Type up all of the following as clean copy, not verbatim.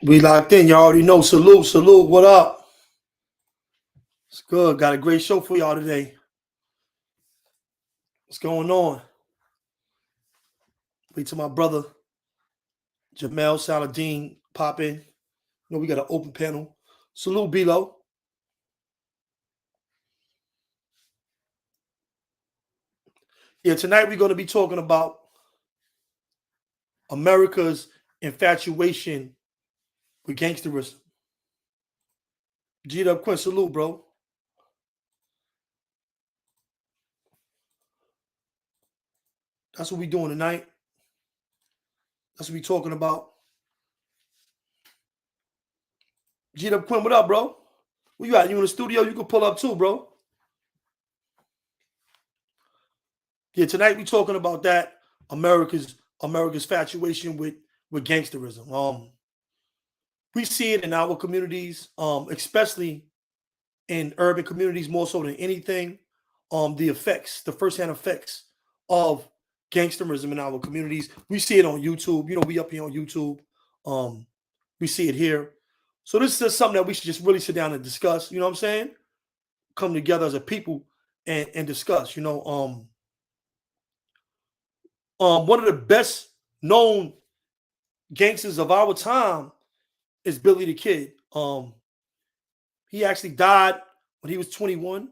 We locked in. You already know. Salute, salute. What up? It's good. Got a great show for y'all today. What's going on? Wait till my brother Jamel, Saladin pop in. You know, we got an open panel. Salute, B-Lo. Yeah, tonight we're going to be talking about America's infatuation with gangsterism. G'd up, Quinn. Salute, bro. That's what we doing tonight. That's what we talking about. G'd up, Quinn. What up, bro? Where you at? You in the studio? You can pull up too, bro. Yeah, tonight we talking about that America's infatuation with gangsterism. We see it in our communities, especially in urban communities, more so than anything. The effects, the firsthand effects of gangsterism in our communities. We see it on YouTube. You know, we up here on YouTube. We see it here. So this is just something that we should just really sit down and discuss. You know what I'm saying? Come together as a people and discuss. You know, one of the best known gangsters of our time is Billy the Kid. He actually died when he was 21.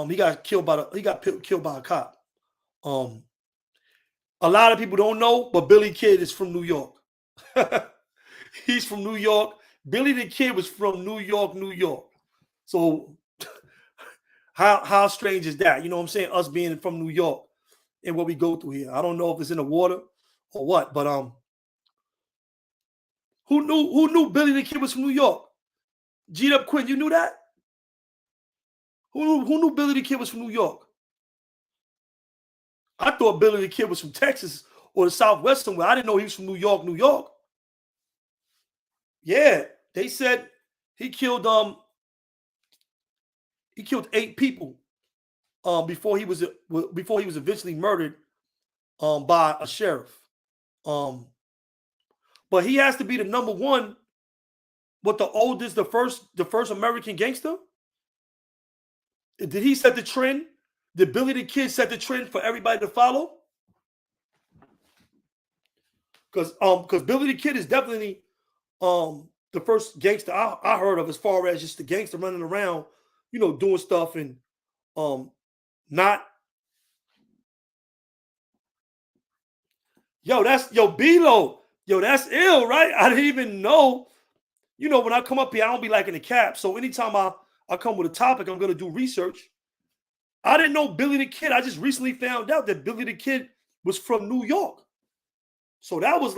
He got killed by a cop. A lot of people don't know, but Billy Kid is from New York. He's from New York. Billy the Kid was from New York, New York. So how strange is that? You know what I'm saying? Us being from New York and what we go through here. I don't know if it's in the water or what, but who knew Billy the Kid was from New York? G'd up, Quinn. You knew that? Who knew Billy the Kid was from New York? I thought Billy the Kid was from Texas or the Southwest somewhere. I didn't know he was from New York, New York. Yeah, they said he killed 8 people before he was eventually murdered by a sheriff. But he has to be the number one. What, the oldest, the first American gangster? Did he set the trend? Did Billy the Kid set the trend for everybody to follow? Because Billy the Kid is definitely the first gangster I heard of, as far as just the gangster running around, you know, doing stuff and not. Yo, B-Lo. Yo, that's ill, right? I didn't even know. You know, when I come up here, I don't be liking the cap. So anytime I come with a topic, I'm gonna do research. I didn't know Billy the Kid. I just recently found out that Billy the Kid was from New York. So that was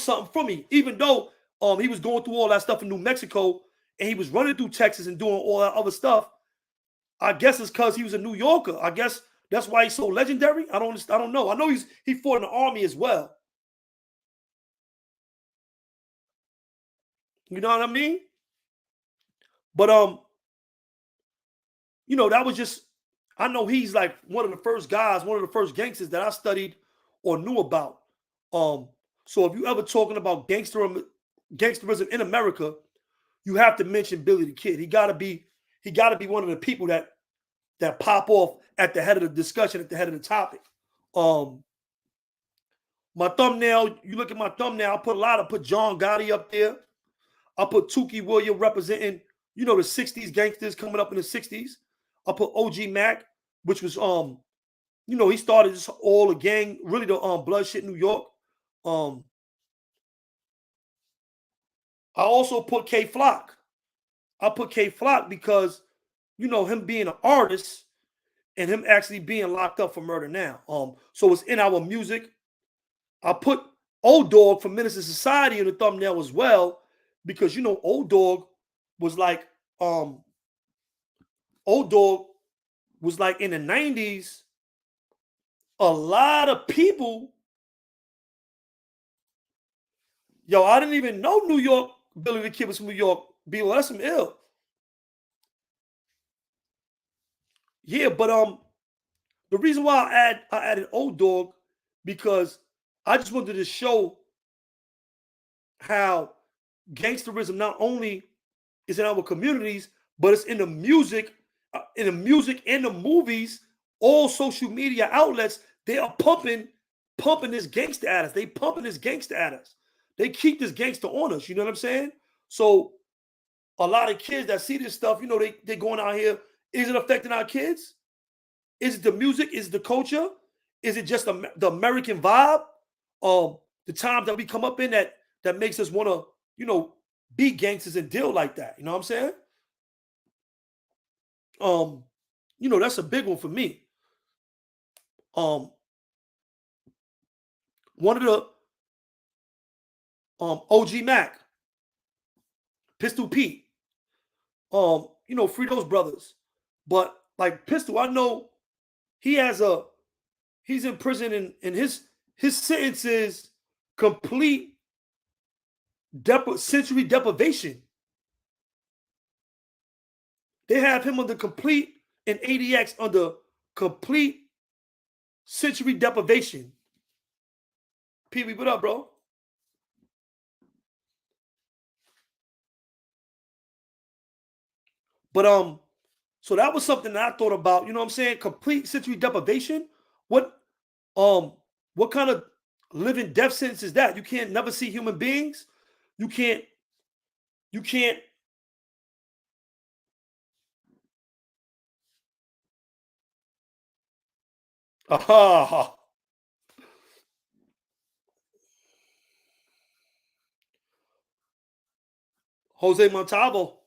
something for me. Even though he was going through all that stuff in New Mexico and he was running through Texas and doing all that other stuff, I guess it's because he was a New Yorker. I guess that's why he's so legendary. I don't know. I know he fought in the army as well. You know what I mean? But you know, that was just, I know he's like one of the first guys, one of the first gangsters that I studied or knew about. So if you ever talking about gangsterism in America, you have to mention Billy the Kid. He gotta be one of the people that pop off at the head of the discussion, at the head of the topic. My thumbnail, you look at my thumbnail, I put John Gotti up there. I put Tookie William representing, you know, the 60s gangsters coming up in the 60s. I put OG Mac, which was you know, he started this all the gang, really the blood shit New York. I also put K Flock. I put K Flock because, you know, him being an artist and him actually being locked up for murder now. So it's in our music. I put Old Dog from Minister Society in the thumbnail as well, because, you know, Old Dog was like in the 90s. A lot of people, yo, I didn't even know New York, Billy the Kid was from New York. B-Lo, that's some ill. Yeah, but the reason why I added Old Dog, because I just wanted to show how gangsterism not only is in our communities, but it's in the music, and the movies, all social media outlets. They are pumping this gangster at us. They pumping this gangster at us. They keep this gangster on us. You know what I'm saying? So a lot of kids that see this stuff, they going out here. Is it affecting our kids? Is it the music? Is it the culture? Is it just the American vibe? The times that we come up in that makes us want to, be gangsters and deal like that. You know what I'm saying? Um, that's a big one for me. One of the OG Mac, Pistol Pete, free those brothers. But like Pistol, I know he's in prison and his sentence is complete sensory deprivation. They have him under complete and ADX under complete sensory deprivation. Pee-wee, what up, bro? But so that was something that I thought about. You know what I'm saying? Complete sensory deprivation. What kind of living death sentence is that? You can't never see human beings. You can't. Aha. Jose Montalvo.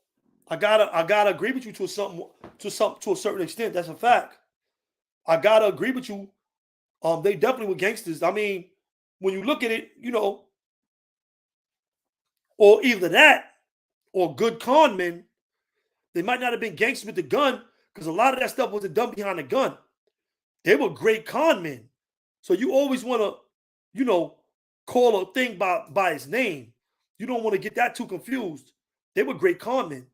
I gotta agree with you to a certain extent. That's a fact. I gotta agree with you. They definitely were gangsters. I mean, when you look at it, or either that or good con men, they might not have been gangsters with the gun because a lot of that stuff wasn't done behind the gun. They were great con men. So you always want to, call a thing by its name. You don't want to get that too confused. They were great con men.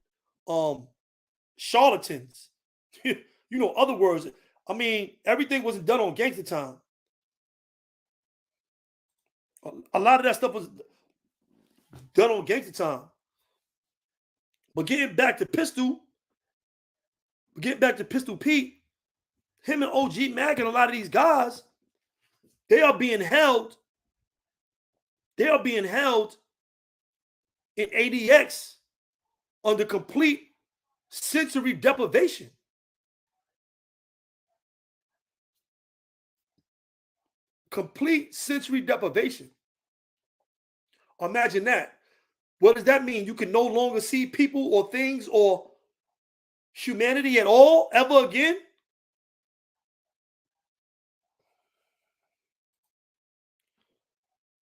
Charlatans. Other words. I mean, everything wasn't done on gangster time. A lot of that stuff was done on gangster time. But getting back to Pistol Pete, him and OG Mac and a lot of these guys, they are being held in ADX under complete sensory deprivation. Complete sensory deprivation. Imagine that. What does that mean? You can no longer see people or things or humanity at all ever again?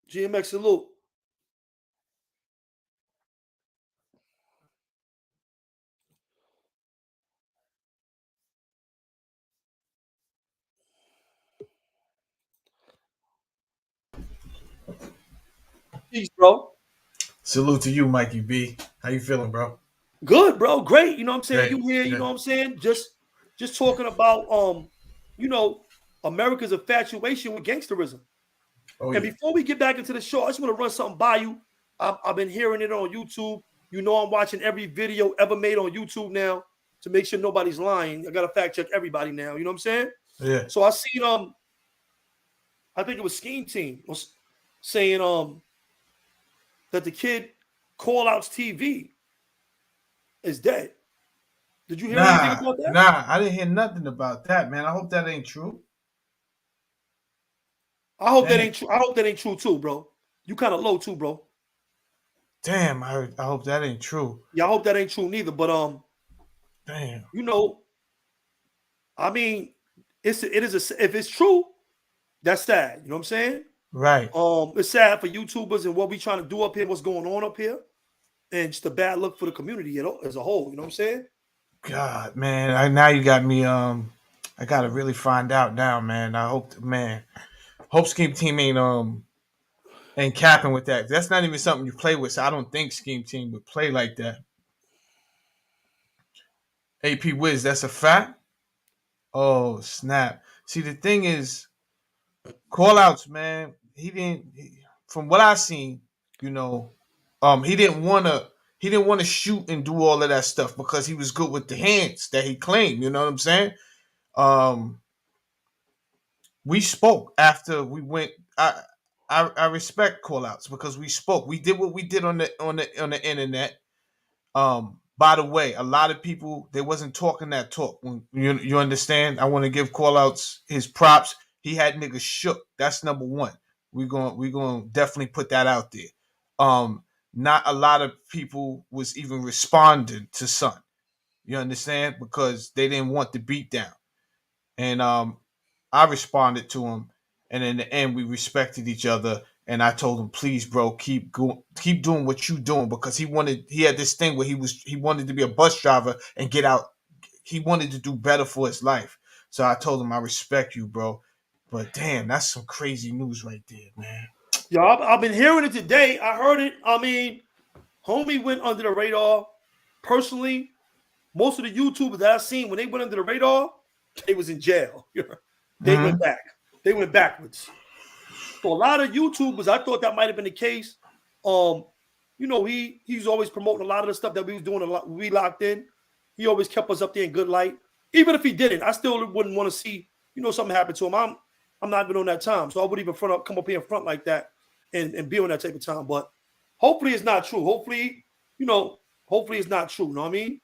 GMX salute. Peace, bro. Salute to you, Mikey B. How you feeling, bro? Good, bro. Great. You know what I'm saying? Great. You here, you know Good. what I'm saying? Just talking about you know, America's infatuation with gangsterism. Oh And yeah. before we get back into the show, I just want to run something by you. I've been hearing it on YouTube. I'm watching every video ever made on YouTube now to make sure nobody's lying. I gotta fact check everybody now. You know what I'm saying? Yeah. So I seen I think it was Scheme Team was saying that the kid Call Outs TV is dead. Did you hear anything Nah, about that? nah. I didn't hear nothing about that, man. I hope that ain't true. I hope that Damn. ain't true. I hope that ain't true too, bro. You kind of low too, bro. Damn. I hope that ain't true. Yeah, I hope that ain't true neither. But Damn. you know, I mean, if it's true, that's sad. You know what I'm saying? Right. It's sad for YouTubers and what we trying to do up here, what's going on up here, and just a bad look for the community, as a whole. You know what I'm saying? God, man. Now you got me. I gotta really find out now, man. I hope, man. Hope Scheme Team ain't capping with that. That's not even something you play with. So I don't think Scheme Team would play like that. AP Wiz, that's a fact. Oh snap! See, the thing is, call outs, man. He didn't. From what I seen, you know, He didn't want to shoot and do all of that stuff because he was good with the hands that he claimed. You know what I'm saying? Um, we spoke after we went. I respect call outs because we spoke. We did what we did on the internet. By the way, a lot of people they wasn't talking that talk. When you understand, I want to give call outs his props. He had niggas shook. That's number one. We gonna definitely put that out there. Um, Not a lot of people was even responding to Son. You understand? Because they didn't want the beat down. And I responded to him, and in the end, we respected each other. And I told him, please, bro, keep doing what you doing because he had this thing where he wanted to be a bus driver and get out. He wanted to do better for his life. So I told him, I respect you, bro. But damn, that's some crazy news right there, man. Yo, I've been hearing it today. I heard it. I mean, homie went under the radar. Personally, most of the YouTubers that I've seen when they went under the radar, they was in jail. They went Mm-hmm. back. They went backwards. So a lot of YouTubers, I thought that might have been the case. Um, he's always promoting a lot of the stuff that we was doing. A lot, we locked in. He always kept us up there in good light. Even if he didn't, I still wouldn't want to see something happen to him. I'm not even on that time, so I wouldn't even come up here in front like that and be on that type of time. But hopefully it's not true. Hopefully it's not true. You know what I mean?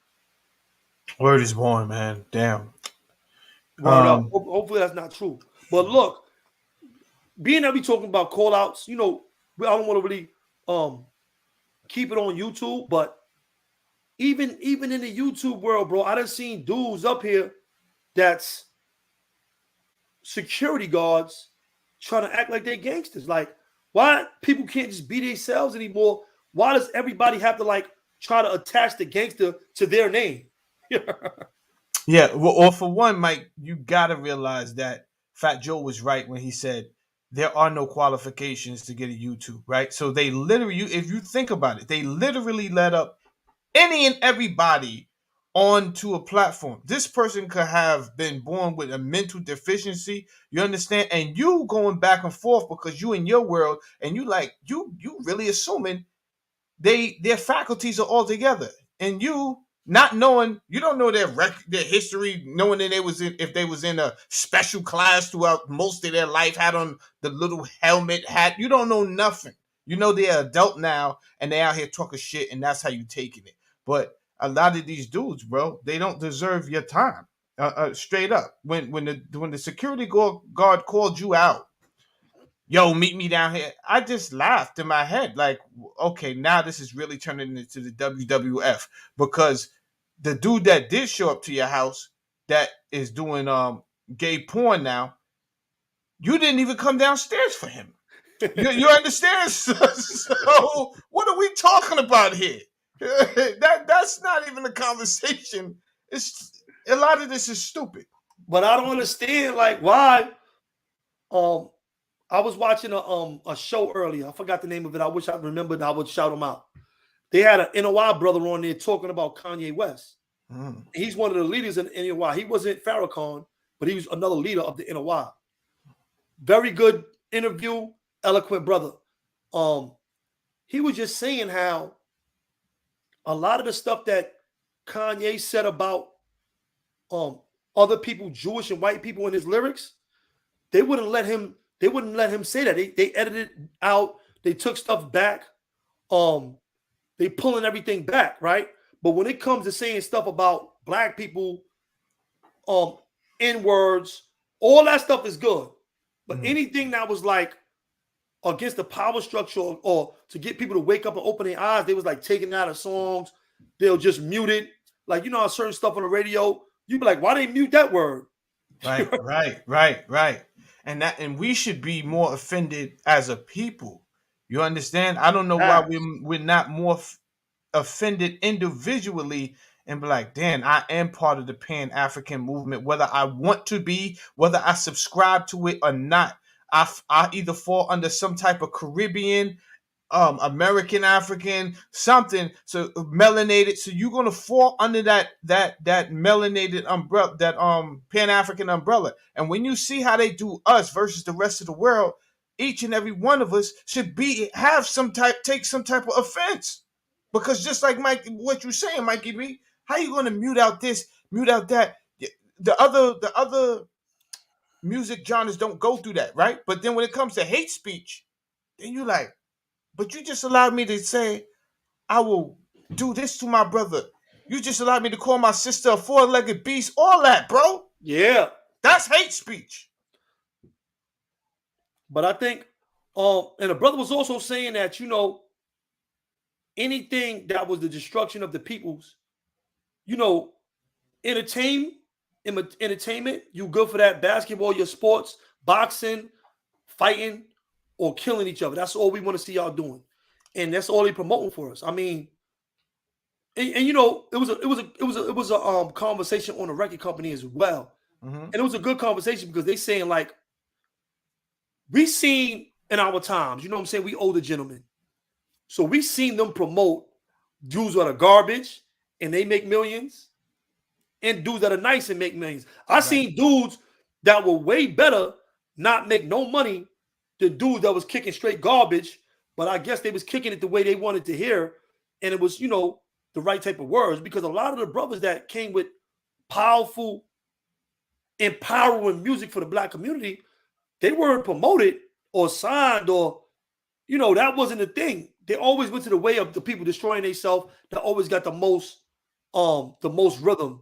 Word is born, man. Damn. Word up. Um, Hopefully that's not true. But look, being that we talking about call outs, I don't want to really keep it on YouTube, but even in the YouTube world, bro, I done seen dudes up here that's security guards trying to act like they're gangsters. Like, why people can't just be themselves anymore? Why does everybody have to like try to attach the gangster to their name? Yeah, or for one, Mike, you gotta realize that Fat Joe was right when he said there are no qualifications to get a YouTube, right? So they literally, if you think about it, they literally let up any and everybody onto a platform. This person could have been born with a mental deficiency, you understand, and you going back and forth because you in your world, and you really assuming their faculties are all together, and you not knowing, you don't know their history, knowing that if they was in a special class throughout most of their life, had on the little helmet hat. You don't know nothing. You know they're adult now and they out here talking shit, and that's how you taking it. But a lot of these dudes, bro, they don't deserve your time. Straight up, when the security guard called you out, yo, meet me down here. I just laughed in my head, like, okay, now this is really turning into the WWF because the dude that did show up to your house that is doing gay porn now, you didn't even come downstairs for him. You understand? So what are we talking about here? That's not even a conversation. It's a lot of this is stupid. But I don't understand like why. Um, I was watching a show earlier. I forgot the name of it. I wish I remembered. I would shout him out. They had an NOI brother on there talking about Kanye West. Mm. He's one of the leaders in NOI. He wasn't Farrakhan, but he was another leader of the NOI. Very good interview, eloquent brother. Um, he was just saying how a lot of the stuff that Kanye said about um other people, Jewish and white people in his lyrics, they wouldn't let him. They wouldn't let him say that. They edited it out. They took stuff back. Um, they pulling everything back, right? But when it comes to saying stuff about black people, N words, all that stuff is good. But Mm. anything that was like against the power structure or to get people to wake up and open their eyes, they was like taking out of songs. They'll just mute it. Like, certain stuff on the radio, you'd be like, why they mute that word? Right. And we should be more offended as a people. You understand? I don't know why Facts. we're not more offended individually and be like, damn, I am part of the Pan African movement, whether I want to be, whether I subscribe to it or not. I either fall under some type of Caribbean, American African, something, so melanated. So you're gonna fall under that melanated umbrella, that Pan African umbrella. And when you see how they do us versus the rest of the world, each and every one of us should have take some type of offense. Because just like Mike, what you're saying, Mikey B, how you gonna mute out this, mute out that? The other music genres don't go through that, right? But then when it comes to hate speech, then you like, but you just allowed me to say I will do this to my brother. You just allowed me to call my sister a four-legged beast. All that, bro. Yeah. That's hate speech. But I think, and the brother was also saying that, anything that was the destruction of the people's, you know, entertain, entertainment, you good for that. Basketball, your sports, boxing, fighting, or killing each other. That's all we want to see y'all doing. And that's all they promoting for us. I mean, and it was a conversation on a record company as well. Mm-hmm. And it was a good conversation because they saying like we seen in our times, you know what I'm saying? We older gentlemen. So we seen them promote dudes that are garbage and they make millions, and dudes that are nice and make millions. I seen dudes that were way better not make no money than dudes that was kicking straight garbage, but I guess they was kicking it the way they wanted to hear, and it was, the right type of words, because a lot of the brothers that came with powerful, empowering music for the black community, they weren't promoted or signed or, that wasn't the thing. They always went to the way of the people destroying themselves that always got the most rhythm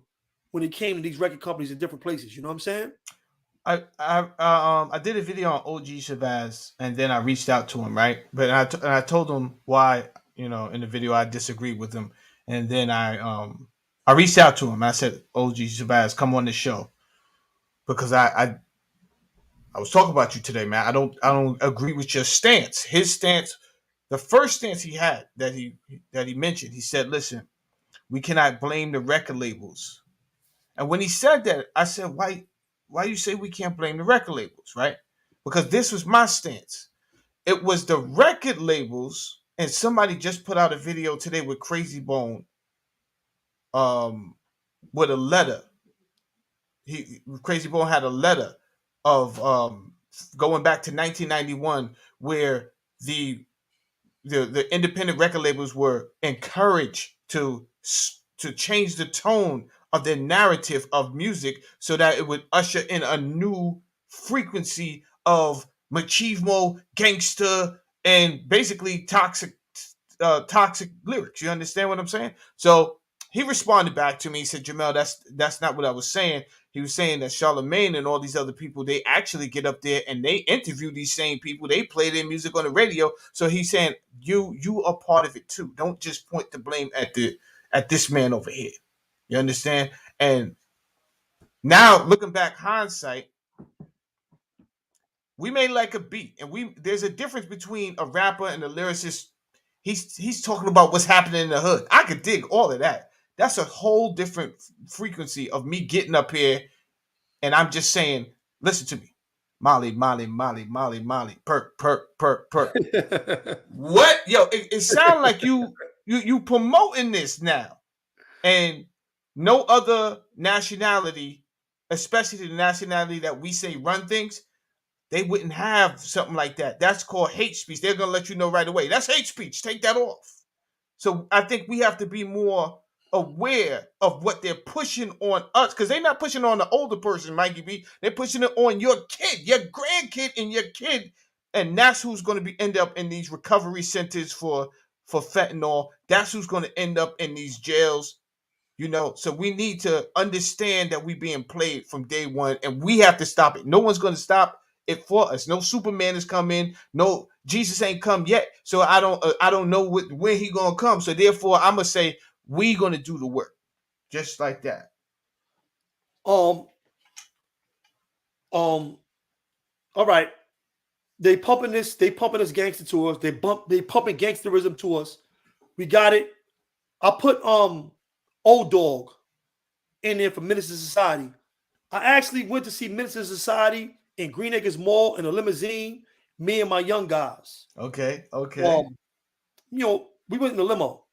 when it came to these record companies in different places. You know what I'm saying? I did a video on OG Shabazz, and then I reached out to him, right? But I told him why, in the video I disagreed with him, and then I reached out to him. I said, OG Shabazz, come on the show, because I was talking about you today, man. I don't agree with your stance. His stance, the first stance he had that he mentioned, he said, listen, we cannot blame the record labels. And when he said that, I said, why you say we can't blame the record labels, right? Because this was my stance. It was the record labels, and somebody just put out a video today with Crazy Bone, with a letter. Crazy Bone had a letter of going back to 1991, where the the independent record labels were encouraged to change the tone of their narrative of music so that it would usher in a new frequency of machismo, gangster, and basically toxic lyrics. You understand what I'm saying? So he responded back to me. He said, Jamel, that's not what I was saying. He was saying that Charlemagne and all these other people, they actually get up there and they interview these same people. They play their music on the radio. So he's saying you are part of it too. Don't just point the blame at this man over here. You understand? And now looking back, hindsight, we may like a beat, and there's a difference between a rapper and a lyricist. He's talking about what's happening in the hood. I could dig all of that. That's a whole different frequency of me getting up here, and I'm just saying, listen to me. Molly, Molly, Molly, Molly, Molly, perk, perk, perk, perk. What? Yo, it sounds like you promoting this now. And no other nationality, especially the nationality that we say run things, they wouldn't have something like that. That's called hate speech. They're going to let you know right away. That's hate speech. Take that off. So I think we have to be more aware of what they're pushing on us, because they're not pushing on the older person, Mikey B. They're pushing it on your kid, your grandkid, and your kid, and that's who's going to be end up in these recovery centers for fentanyl. That's who's going to end up in these jails. So we need to understand that we're being played from day one, and we have to stop it. No one's going to stop it for us. No Superman has come in. No Jesus ain't come yet. So I don't know when he gonna come. So therefore, I'm gonna say we gonna do the work, just like that. Um. All right. They pumping this. They pumping this gangster to us. They pumping gangsterism to us. We got it. I put Old Dog in there for Minister Society. I actually went to see Minister Society in Green Acres Mall in a limousine. Me and my young guys. Okay. We went in the limo.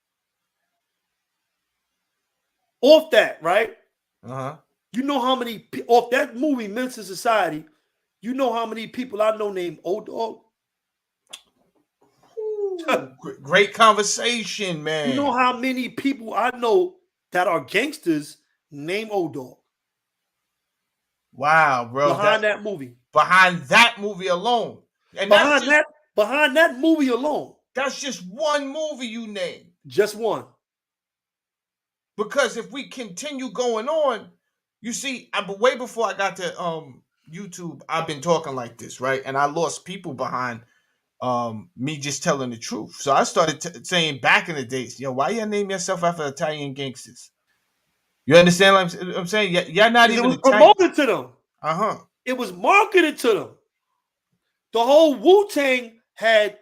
Off that, right? Uh-huh. You know how many off that movie, Minister Society? You know how many people I know named Old Dog? Ooh, great conversation, You know man. how many people I know that are gangsters named Old Dog Wow, bro. behind that movie. Behind that movie alone. And Behind that movie alone. that's just one movie you name. Just one. Because if we continue going on, you see, way before I got to YouTube, I've been talking like this, right? And I lost people behind me just telling the truth. So I started saying back in the days, yo, why you name yourself after Italian gangsters? You understand what I'm saying? You're not Because it even was Italian. promoted to them. Uh-huh. It was marketed to them. The whole Wu-Tang had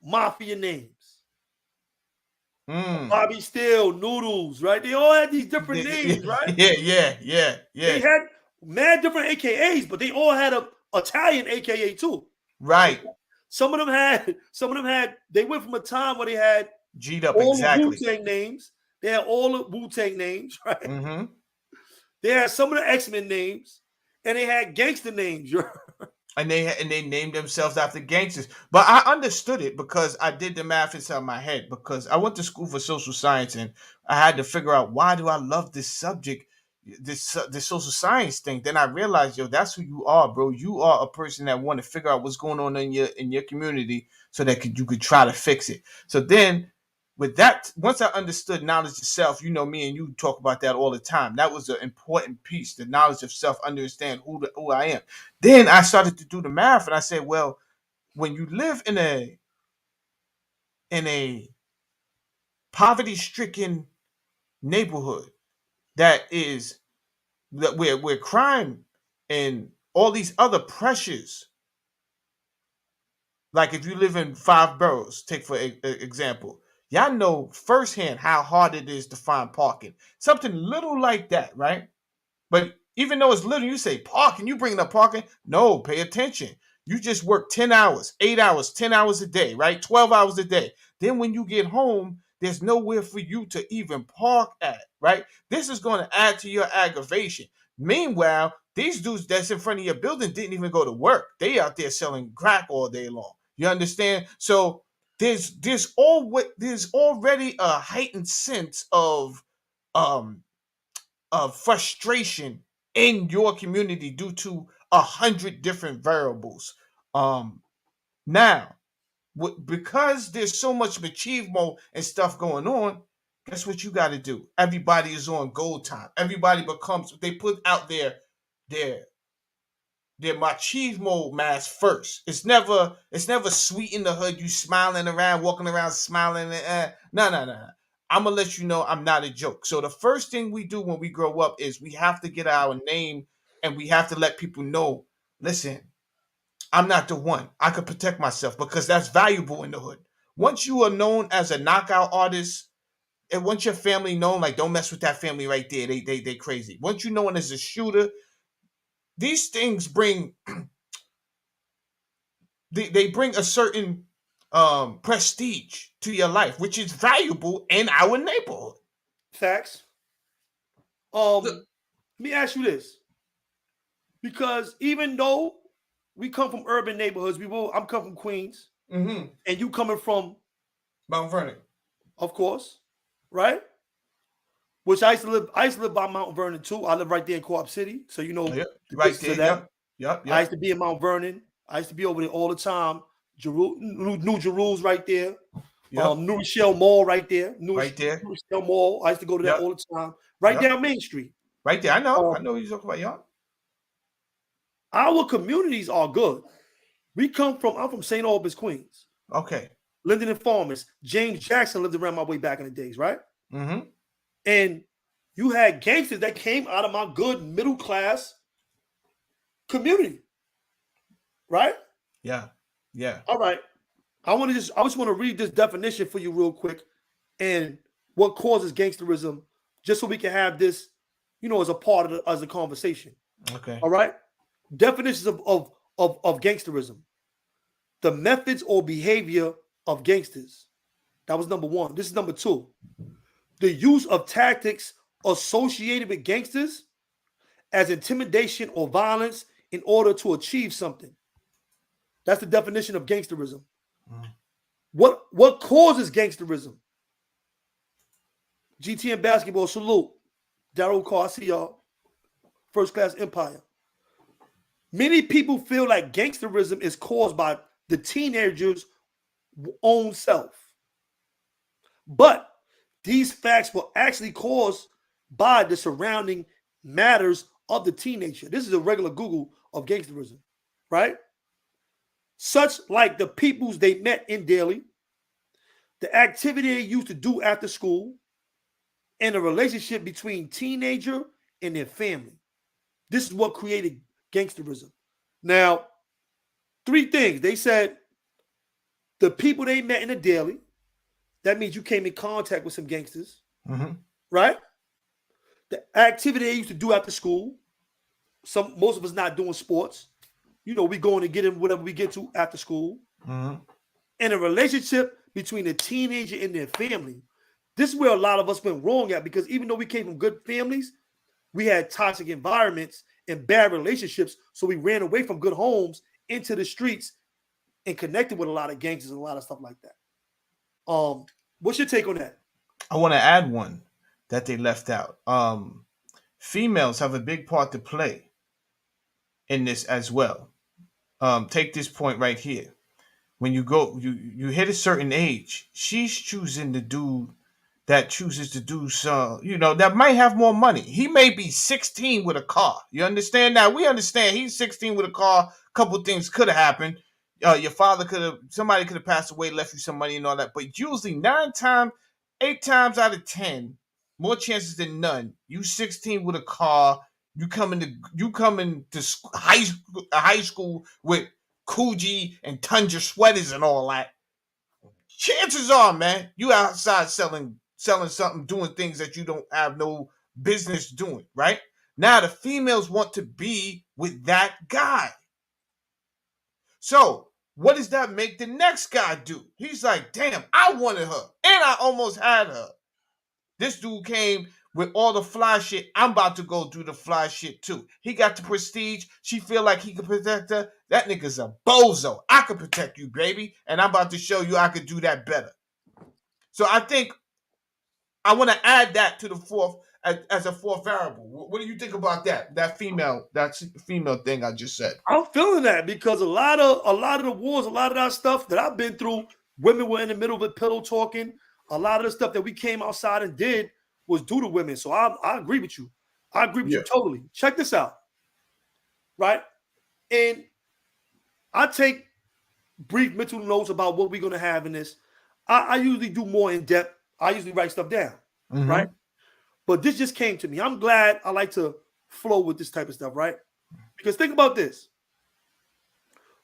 mafia names. Bobby Steele, Noodles, right? They all had these different names, right? Yeah. They had mad different AKAs, but they all had a Italian AKA too. Right. Some of them had, they went from a time where they had G'd up, all the exactly. Wu-Tang names. They had all the Wu-Tang names, right? Mm-hmm. They had some of the X-Men names, and they had gangster names. And they named themselves after gangsters. But I understood it because I did the math inside my head, because I went to school for social science and I had to figure out, why do I love this subject, this social science thing. Then I realized, yo, that's who you are, bro. You are a person that want to figure out what's going on in your community so that you could try to fix it. So then with that, once I understood knowledge of self, me and you talk about that all the time. That was an important piece, the knowledge of self, understand who I am. Then I started to do the math, and I said, well, when you live in a poverty-stricken neighborhood where crime and all these other pressures, like if you live in 5 boroughs, take for example, y'all know firsthand how hard it is to find parking. Something little like that, right? But even though it's little, you say parking, you bringing up parking. No, pay attention. You just work 10 hours, 8 hours, 10 hours a day, right? 12 hours a day. Then when you get home, there's nowhere for you to even park at, right? This is going to add to your aggravation. Meanwhile, these dudes that's in front of your building didn't even go to work. They out there selling crack all day long. You understand? So there's already a heightened sense um of frustration in your community due to 100 different variables. Now, because there's so much machismo and stuff going on, guess what you got to do? Everybody is on gold time. Everybody they put out their their machismo mask first. It's never sweet in the hood. You smiling around, walking around smiling. No. I'm gonna let you know I'm not a joke. So the first thing we do when we grow up is we have to get our name, and we have to let people know. Listen, I'm not the one. I could protect myself, because that's valuable in the hood. Once you are known as a knockout artist, and once your family known, like, don't mess with that family right there. They crazy. Once you known as a shooter, these things bring they bring a certain prestige to your life, which is valuable in our neighborhood. Facts. Look, Let me ask you this, because even though we come from urban neighborhoods, I'm coming from Queens, and you coming from Mount Vernon. of course, right? Which I used to live. I used to live by Mount Vernon too. I live right there in Co-op City, so you know Yep, the right distance there. of that. I Yep. used to be in Mount Vernon. I used to be over there all the time. New Jerusalem right there. Yep. New Rochelle Mall right there. New Right there. Rochelle Mall. I used to go to that Yep. all the time. Right Yep. down Main Street. Right there. I know. I Um, know what you're talking about, y'all. our communities are good. I'm from St. Albans, Queens. Okay. Linden and Farmers. James Jackson lived around my way back in the days, right? Mm-hmm. And you had gangsters that came out of my good middle class community, right? Yeah. Yeah. All right. I just want to read this definition for you real quick, and what causes gangsterism, just so we can have this, as a part of the conversation. Okay. All right. Definitions of gangsterism: the methods or behavior of gangsters. That was number one. This is number two: the use of tactics associated with gangsters as intimidation or violence in order to achieve something. That's the definition of gangsterism. Mm. What causes gangsterism? GTN basketball, salute. Daryl Carr, I see y'all. First class empire. Many people feel like gangsterism is caused by the teenager's own self. But these facts were actually caused by the surrounding matters of the teenager. This is a regular Google of gangsterism, right? Such like the peoples they met in Delhi, the activity they used to do after school, and the relationship between teenager and their family. This is what created gangsterism. Now, three things. They said the people they met in the daily, that means you came in contact with some gangsters, right? The activity they used to do after school. Most of us not doing sports. You know, we going to get in whatever we get to after school. And a relationship between the teenager and their family. This is where a lot of us went wrong at, because even though we came from good families, we had toxic environments and bad relationships. So we ran away from good homes into the streets and connected with a lot of gangsters and a lot of stuff like that. What's your take on that? I want to add one that they left out. Females have a big part to play in this as well. Take this point right here. When you hit a certain age, she's choosing the dude that chooses to do so, that might have more money. He may be 16 with a car. You understand that? We understand he's 16 with a car. A couple things could have happened. Your father somebody could have passed away, left you some money and all that. But usually 8 times out of 10, more chances than none, you 16 with a car, you coming to high school with Coogee and Tundra sweaters and all that. Chances are, man, you outside selling something, doing things that you don't have no business doing, right? Now the females want to be with that guy. So what does that make the next guy do? He's like, damn, I wanted her, and I almost had her. This dude came with all the fly shit. I'm about to go do the fly shit too. He got the prestige. She feel like he can protect her. That nigga's a bozo. I can protect you, baby, and I'm about to show you I could do that better. So I think I want to add that to the fourth as a fourth variable. What do you think about that? That female thing I just said. I'm feeling that, because a lot of the wars, a lot of that stuff that I've been through, women were in the middle of it, pillow talking. A lot of the stuff that we came outside and did was due to women. So I agree with you. I agree with you totally. Check this out, right? And I take brief mental notes about what we're going to have in this. I usually do more in depth. I usually write stuff down, right? But this just came to me. I'm glad. I like to flow with this type of stuff, right? Because think about this.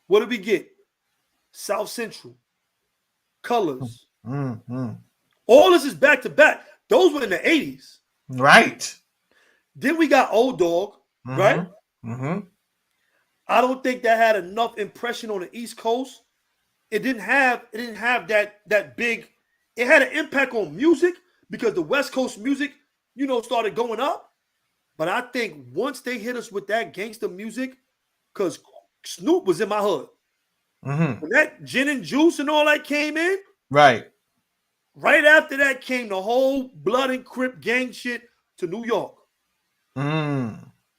What did we get? South Central, Colors. All this is back to back. Those were in the 80s. Right. Then we got Old Dog, right? I don't think that had enough impression on the East Coast. It didn't have that big. It had an impact on music because the West Coast music, started going up. But I think once they hit us with that gangster music, because Snoop was in my hood. When that gin and juice and all that came in, right after that came the whole Blood and Crip gang shit to New York.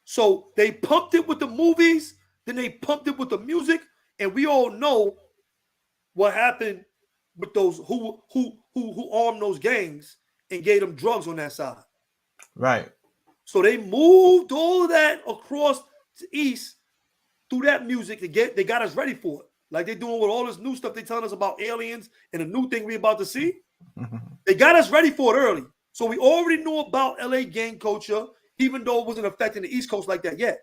So they pumped it with the movies, then they pumped it with the music, and we all know what happened with those who armed those gangs and gave them drugs on that side. Right. So they moved all of that across to East through that music they got us ready for it. Like they're doing with all this new stuff they're telling us about aliens and the new thing we're about to see. They got us ready for it early. So we already knew about LA gang culture, even though it wasn't affecting the East Coast like that yet.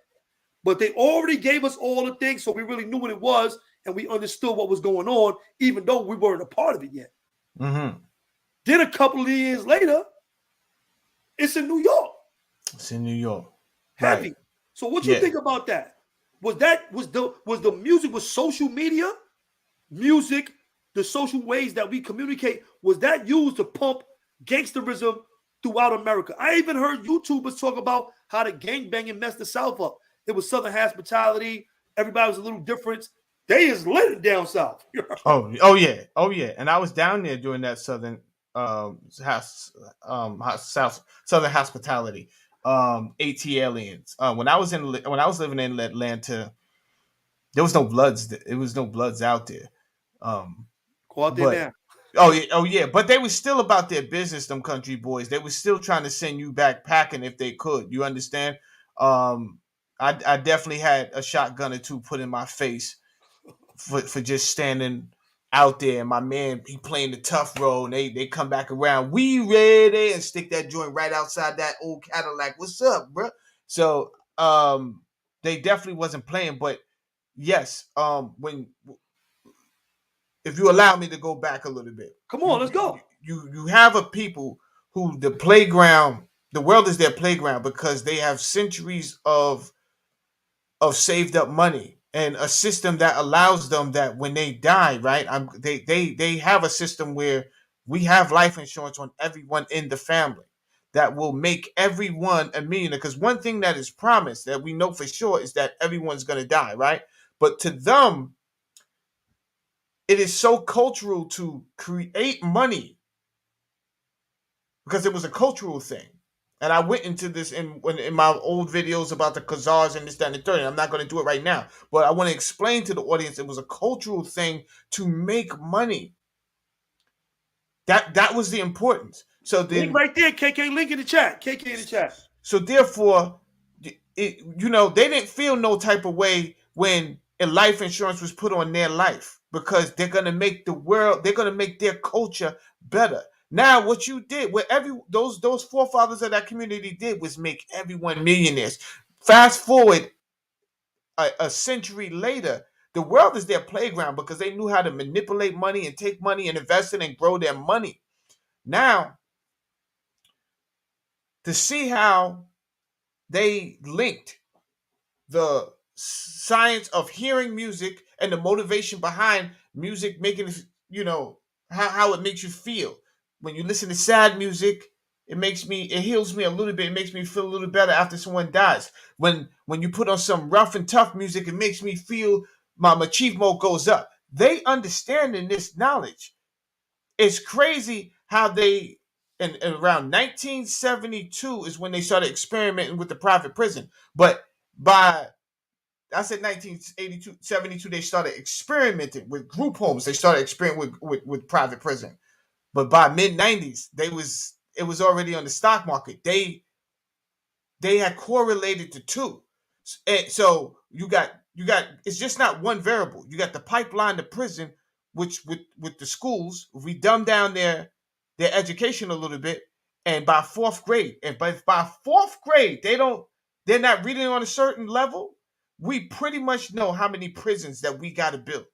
But they already gave us all the things, so we really knew what it was, and we understood what was going on, even though we weren't a part of it yet. Then a couple of years later, it's in New York. It's in New York. Heavy. Right. So what you think about that? Was the music with social media, music, the social ways that we communicate, was that used to pump gangsterism throughout America? I even heard YouTubers talk about how the gangbanging messed the South up. It was Southern hospitality. Everybody was a little different. They is lit down south. Oh yeah, oh yeah. And I was down there during that southern house south southern hospitality. AT aliens. When I was living in Atlanta, there was no bloods. It was no bloods out there. Um, Go out there but now. oh yeah. But they were still about their business. Them country boys. They were still trying to send you back packing if they could. You understand? Um, I definitely had a shotgun or two put in my face for just standing out there. And my man, he playing the tough role. And they come back around. We ready, and stick that joint right outside that old Cadillac. What's up, bro? So they definitely wasn't playing. But yes, when if you allow me to go back a little bit, Come on, let's go. you have a people who the playground, the world is their playground because they have centuries of saved up money and a system that allows them that when they die, right? They have a system where we have life insurance on everyone in the family that will make everyone a millionaire. Because one thing that is promised that we know for sure is that everyone's going to die, right? But to them, it is so cultural to create money because it was a cultural thing. And I went into this in my old videos about the Khazars and this, that, and the third. And I'm not going to do it right now, but I want to explain to the audience it was a cultural thing to make money. That was the importance. So Link then, right there, KK. Link in the chat. KK in the chat. so therefore, they didn't feel no type of way when a life insurance was put on their life because they're gonna make the world, they're gonna make their culture better. Now, what you did, what every those forefathers of that community did was make everyone millionaires. Fast forward a century later, the world is their playground because they knew how to manipulate money and take money and invest it and grow their money. Now, to see how they linked the science of hearing music and the motivation behind music making how it makes you feel when you listen to sad music. It heals me a little bit. It makes me feel a little better after someone dies. When you put on some rough and tough music, it makes me feel my machismo goes up. They understanding this knowledge. It's crazy how they and around 1972 is when they started experimenting with the private prison. But by I said 1982, 72, they started experimenting with group homes. They started experimenting with private prison. But by mid 90s, it was already on the stock market. They had correlated the two. And so you got it's just not one variable. You got the pipeline to prison, which with the schools, if we dumb down their education a little bit, and by fourth grade, and by fourth grade, they're not reading on a certain level. We pretty much know how many prisons that we got to build.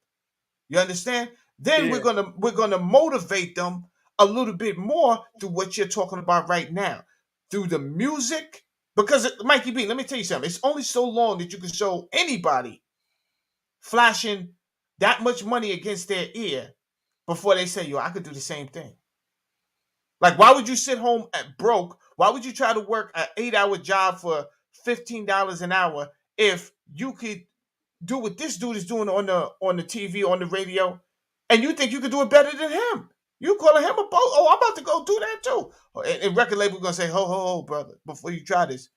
You understand? Then Yeah. we're gonna motivate them a little bit more through what you're talking about right now, through the music. Because Mikey B, let me tell you something. It's only so long that you can show anybody flashing that much money against their ear before they say, "Yo, I could do the same thing." Like, why would you sit home at broke? Why would you try to work an 8-hour job for $15 an hour if you could do what this dude is doing on the TV, on the radio, and you think you could do it better than him? You calling him a boat? Oh, I'm about to go do that too. And record label gonna say, ho, ho, ho, brother, before you try this,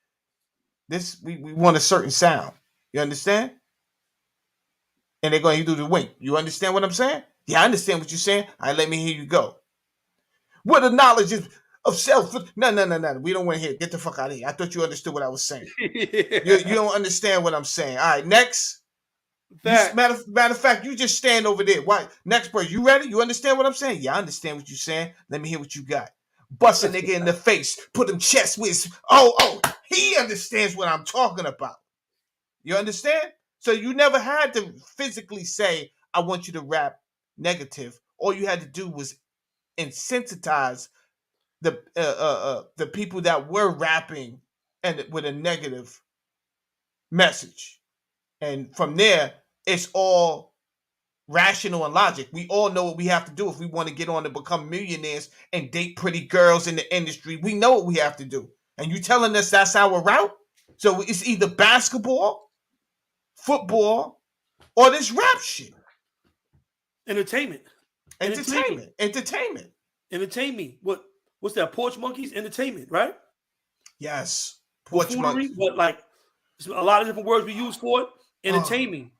we want a certain sound. You understand? And they're gonna do the wink. You understand what I'm saying? Yeah, I understand what you're saying. All right, let me hear you go. What the knowledge is of self? No, no, no, no. We don't want to hear. Get the fuck out of here. I thought you understood what I was saying. You don't understand what I'm saying. All right, next. Facts. Matter of fact, you just stand over there. Why? Next person, you ready? You understand what I'm saying? Yeah, I understand what you're saying. Let me hear what you got. Bust a nigga in the face. Put him chest with. Oh, he understands what I'm talking about. You understand? So you never had to physically say, "I want you to rap negative." All you had to do was insensitize the people that were rapping and with a negative message, and from there, it's all rational and logic. We all know what we have to do if we want to get on to become millionaires and date pretty girls in the industry. We know what we have to do. And you telling us that's our route? So it's either basketball, football, or this rap shit? Entertainment. Entertainment. Entertainment. Entertain me. What's that? Porch monkeys? Entertainment, right? Yes. Porch Buffoonery. monkey. But like a lot of different words we use for it. Entertaining.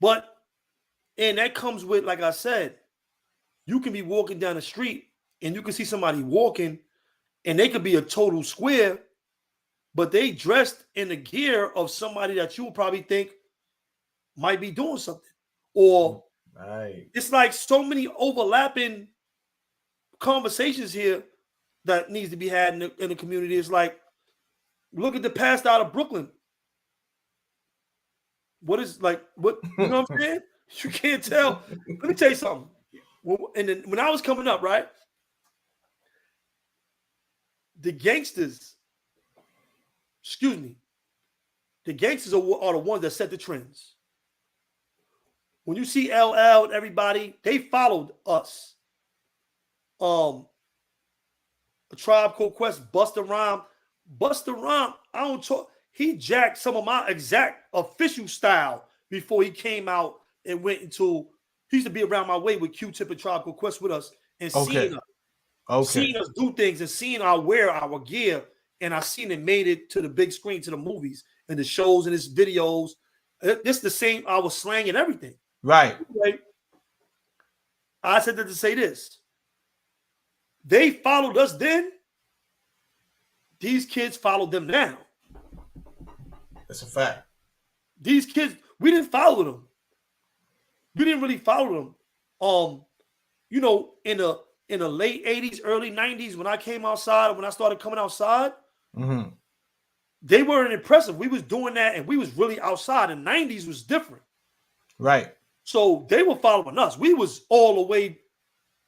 But and that comes with, like I said, you can be walking down the street and you can see somebody walking and they could be a total square, but they dressed in the gear of somebody that you would probably think might be doing something. Or Right. it's like so many overlapping conversations here that needs to be had in the community. It's like, look at the past out of Brooklyn. What is like what you know what I'm saying? You can't tell. Let me tell you something. And then when I was coming up, right, the gangsters, excuse me, the gangsters are the ones that set the trends. When you see LL and everybody, they followed us. A Tribe Called Quest, Busta Rhyme. Busta Rhyme, I don't talk. He jacked some of my exact official style before he came out and went into. He used to be around my way with Q-Tip and Tribe Called Quest with us and Okay. seeing us do things and seeing our wear our gear, and I seen it made it to the big screen, to the movies and the shows and his videos. This the same. I was slang and everything. Right. Anyway, I said that to say this. They followed us then. These kids followed them now. That's a fact. These kids, we didn't follow them. We didn't really follow them. You know, in the late 80s, early 90s, when I came outside, when I started coming outside, they weren't impressive. We was doing that and we was really outside. And 90s was different. Right. So they were following us. We was all the way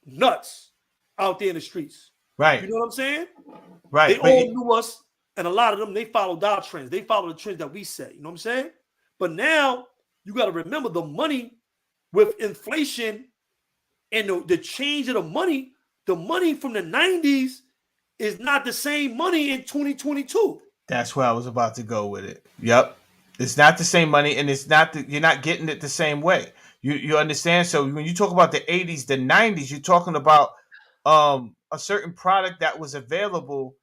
nuts out there in the streets. Right. You know what I'm saying? Right. They all knew us, and a lot of them, they followed our trends. They followed the trends that we set. You know what I'm saying? But now you got to remember the money with inflation and the change of the money from the 90s is not the same money in 2022. That's where I was about to go with it. Yep. It's not the same money, and it's not you're not getting it the same way. You understand? So when you talk about the 80s, the 90s, you're talking about a certain product that was available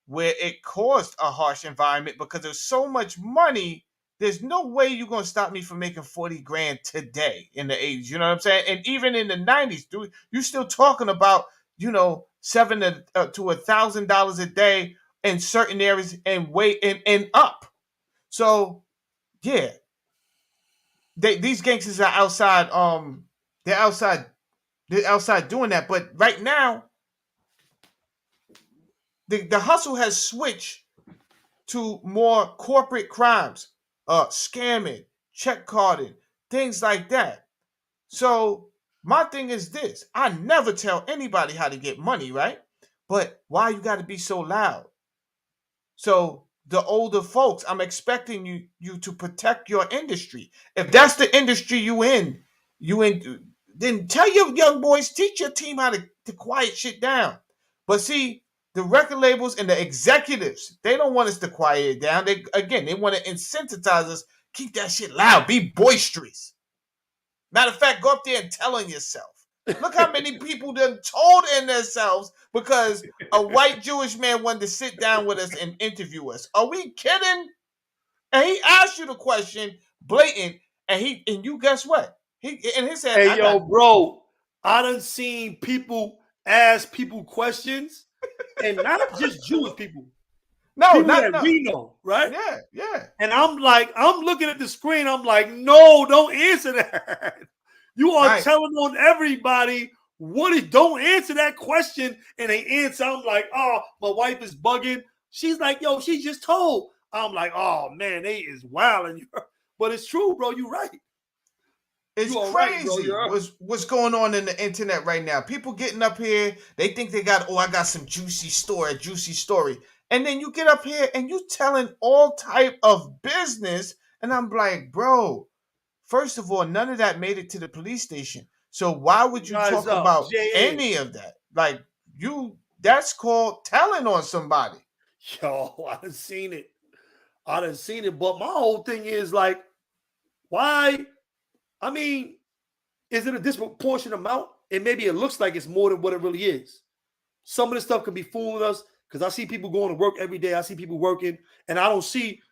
where it caused a harsh environment because there's so much money. There's no way you're going to stop me from making 40 grand today in the 80s. You know what I'm saying? And even in the 90s, dude, you're still talking about, $700 to $1,000 a day in certain areas and and up. So yeah, these gangsters are outside. They're outside doing that. But right now, the hustle has switched to more corporate crimes, scamming, check carding, things like that. So my thing is this: I never tell anybody how to get money, right? But why you got to be so loud? So the older folks, I'm expecting you to protect your industry. If that's the industry then tell your young boys, teach your team how to quiet shit down. But see, the record labels and the executives, they don't want us to quiet it down. They want to incentivize us, keep that shit loud, be boisterous. Matter of fact, go up there and tell on yourself. Look how many people done told in themselves because a white Jewish man wanted to sit down with us and interview us. Are we kidding? And he asked you the question, blatant, and you guess what? He in his head. Hey, bro, I done seen people ask people questions, and not just Jewish people. No, people that we know, right? Yeah. And I'm looking at the screen. I'm like, no, don't answer that. You are telling on everybody don't answer that question. And they answer. I'm like, oh, my wife is bugging. She's like, yo, she just told. I'm like, oh man, they is wilding. But it's true, bro. You're right. It's crazy what's going on in the internet right now. People getting up here, they think I got some juicy story. And then you get up here and you telling all type of business. And I'm like, bro, first of all, none of that made it to the police station. So why would you talk about any of that? Like that's called telling on somebody. Yo, I've seen it. I done seen it, but my whole thing is like, why? I mean, is it a disproportionate amount? And maybe it looks like it's more than what it really is. Some of this stuff can be fooling us because I see people going to work every day. I see people working, and I don't see,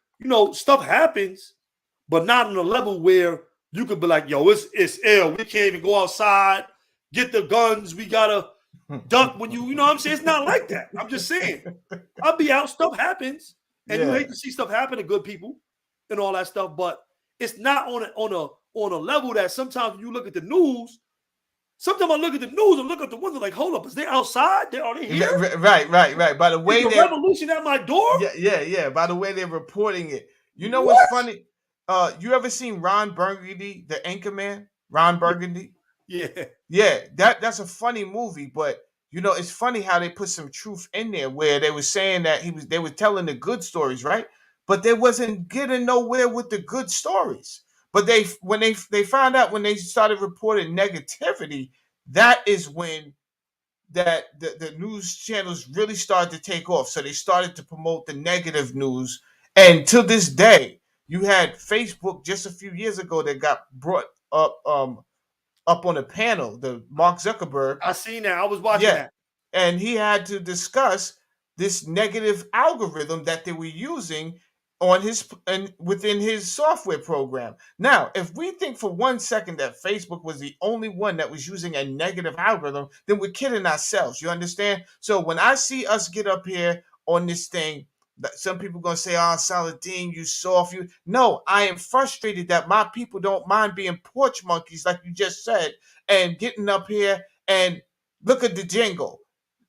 stuff happens, but not on a level where you could be like, yo, it's ill. We can't even go outside, get the guns. We gotta duck when you know what I'm saying? It's not like that. I'm just saying. I'll be out, stuff happens, and you Yeah. hate to see stuff happen to good people and all that stuff, but it's not on a level that sometimes when you look at the news, sometimes I look at the news and look at the window like, hold up, is they outside? Are they here? Right. By the way Is the they're revolution at my door? yeah. By the way they're reporting it. You know what's What? funny? You ever seen Ron Burgundy, the anchor man? Ron Burgundy? Yeah. Yeah, that's a funny movie, but it's funny how they put some truth in there where they were saying that they were telling the good stories, right? But they wasn't getting nowhere with the good stories. But they found out when they started reporting negativity, that is when that the news channels really started to take off. So they started to promote the negative news. And to this day, you had Facebook just a few years ago that got brought up on a panel, the Mark Zuckerberg. I seen that. I was watching Yeah. that. And he had to discuss this negative algorithm that they were using on his and within his software program. Now, if we think for 1 second that Facebook was the only one that was using a negative algorithm, then we're kidding ourselves. You understand? So when I see us get up here on this thing, some people gonna say, "Oh, Saladin, you soft." You no, I am frustrated that my people don't mind being porch monkeys, like you just said, and getting up here and look at the Django.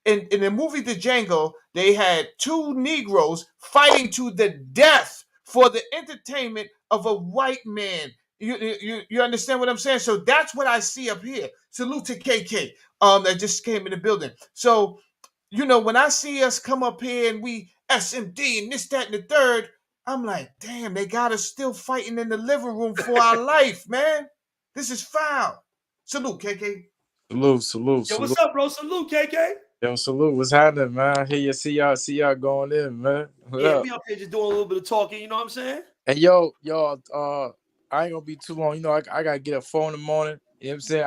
In the movie The Django, they had two Negroes fighting to the death for the entertainment of a white man. You understand what I'm saying? So that's what I see up here. Salute to KK, that just came in the building. So when I see us come up here and we SMD and this, that, and the third, I'm like, damn, they got us still fighting in the living room for our life, man. This is foul. Salute, KK. Yo, what's Salute. up, bro? Salute, KK. Yo, salute. What's happening, man? Hey, you see y'all going in, man. What Yeah, up? we up here just doing a little bit of talking, you know what I'm saying? And yo, I ain't gonna be too long. I gotta get a phone in the morning. You know what I'm saying?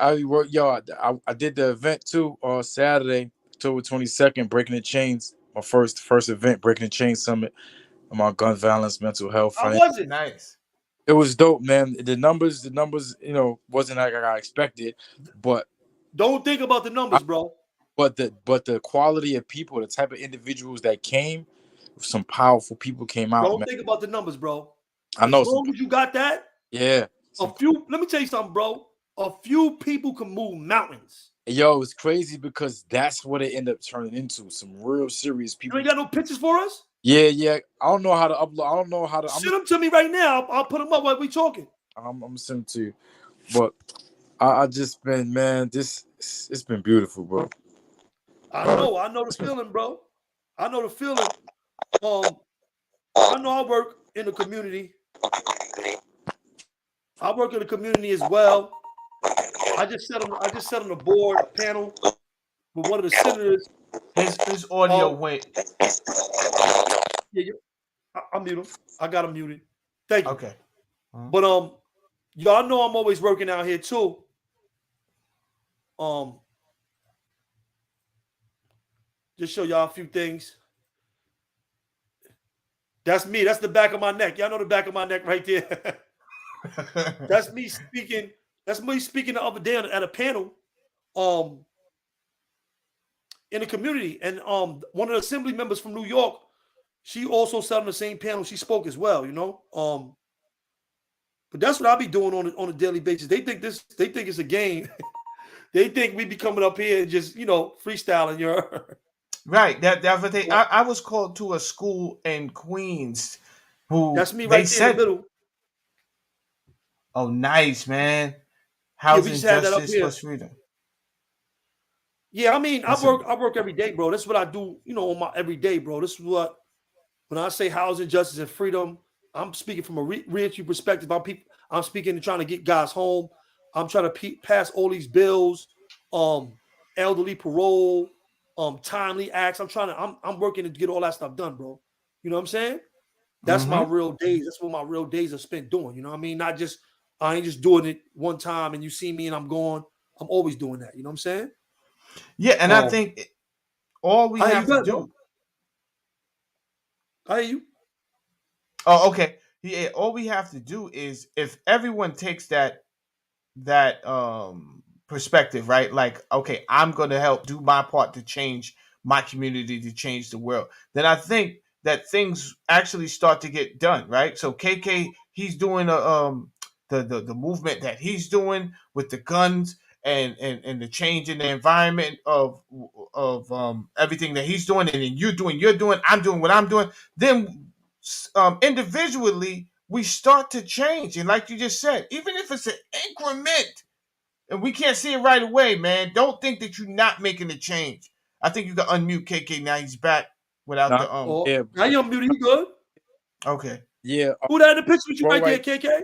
I be work. Yo, I did the event too on Saturday, October 22nd, Breaking the Chains. My first event, Breaking the Chains Summit. I'm on gun violence, mental health, How finance. was it? Nice. It was dope, man. The numbers, wasn't like I expected, but Don't think about the numbers, bro. but the quality of people, the type of individuals that came, some powerful people came out, Don't man. think about the numbers, bro. I As know some, long as you got that, yeah, some. let me tell you something, bro. A few people can move mountains. Yo, it's crazy because that's what it ended up turning into. Some real serious You people. ain't got no pictures for us? Yeah. I don't know how to upload. I don't know how to. Send them to me right now. I'll put them up while we talking. I'm gonna send it to you, but I just been, man. It's been beautiful, bro. I know the feeling, bro. I know the feeling. Um, I know I work in the community. I work in the community as well. I just sat on the board panel with one of the senators. His audio Uh, went. yeah, I mute him. I got him muted. Thank you. Okay. Uh-huh. But y'all know I'm always working out here too. Um, just show y'all a few things. That's me. That's the back of my neck. Y'all know the back of my neck right there. That's me speaking. That's me speaking the other day at a panel. Um, in the community, and one of the assembly members from New York, she also sat on the same panel. She spoke as well. But that's what I be doing on a daily basis. They think it's a game. They think we be coming up here and just freestyling. Right. That's what they. I was called to a school in Queens, who That's me they right there in the said, middle. "Oh, nice, man. Yeah, we Housing just had that up justice here. plus freedom." Yeah, I mean, That's I work every day, bro. That's what I do, on my every day, bro. This is what when I say housing, justice, and freedom, I'm speaking from a reentry perspective. I'm speaking to trying to get guys home. I'm trying to pass all these bills, um, elderly parole, timely acts. I'm working to get all that stuff done, bro. You know what I'm saying? That's my real days. That's what my real days are spent doing. You know what I mean? Not just I ain't just doing it one time and you see me and I'm gone. I'm always doing that. You know what I'm saying? Yeah, and I think all we I hear have you to good, bro. do. I hear you. Oh, okay. Yeah, all we have to do is if everyone takes that perspective, right? Like, okay, I'm going to help do my part to change my community, to change the world. Then I think that things actually start to get done, right? So KK, he's doing the movement that he's doing with the guns and the change in the environment of everything that he's doing, and then you're doing, I'm doing what I'm doing. Then individually we start to change, and like you just said, even if it's an increment and we can't see it right away, man, don't think that you're not making a change. I think you can unmute KK now. He's back without Nah, the Oh, yeah, now you unmuted. You good? Okay. yeah, Who that in the picture with you bro, right there, right. KK?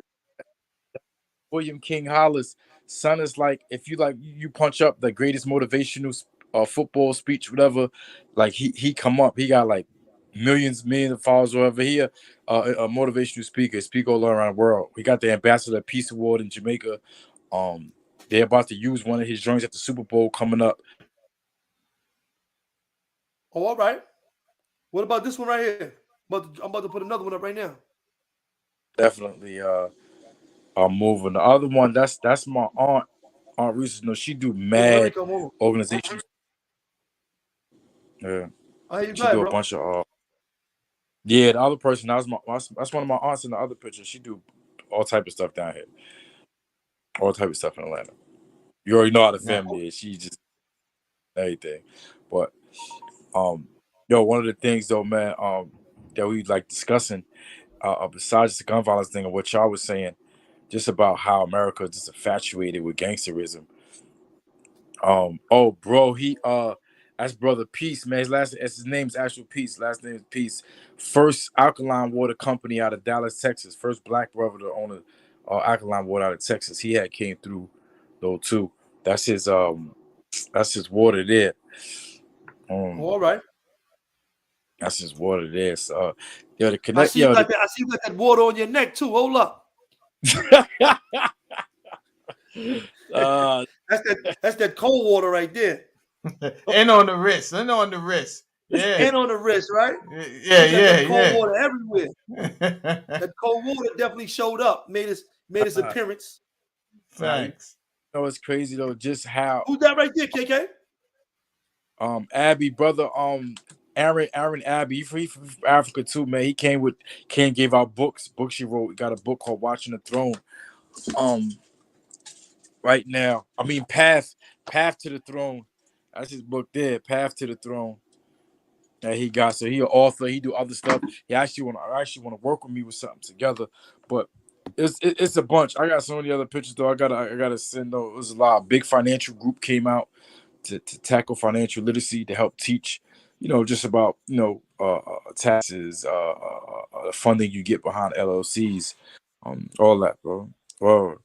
William King Hollis' son is like, if you like, you punch up the greatest motivational football speech, whatever. Like he come up, he got like millions of followers, whatever. He a motivational speaker, speak all around the world. He got the Ambassador Peace Award in Jamaica. They're about to use one of his joints at the Super Bowl coming up. Oh, all right. What about this one right here? I'm about to put another one up right now. Definitely moving. The other one, that's my Aunt Reese. No, she do Hold on, let me mad come on. organizations. Yeah, I hear you she good, do a bro. bunch of yeah, the other person, that's one of my aunts in the other picture. She do all type of stuff down here. All type of stuff in Atlanta. You already know how the Now, family is. She just everything. But yo, one of the things though, man, that we like discussing, besides the gun violence thing and what y'all was saying, just about how America is just infatuated with gangsterism. Oh, bro, that's brother Peace, man. His name's actual Peace. Last name is Peace. First alkaline water company out of Dallas, Texas. First black brother to own a alkaline water out of Texas. He had came through though too. That's his water there. Oh, Um, all right. that's his water there. So, yo, the I connect, see you yo, got that. I see you got that water on your neck too. Hold up. uh, That's that cold water right there. and on the wrist. And on the wrist. Yeah. And on the wrist, right? Yeah, You got yeah, that cold yeah. water everywhere. That cold water definitely showed up, made his appearance. now you Thanks. know it's crazy though, just how Who's that right there, KK? Abby brother Aaron Abbey, he from Africa too, man. He gave out books he wrote. He got a book called Watching the Throne. Um right now, I mean Path to the Throne. That's his book there, Path to the Throne. That he got. So he an author, he do other stuff. I actually want to work with me with something together. But it's a bunch. I got so many other pictures though. I gotta send though. It was a lot. Big financial group came out to tackle financial literacy, to help teach, just about, taxes, funding you get behind LLCs, all that, bro. Well,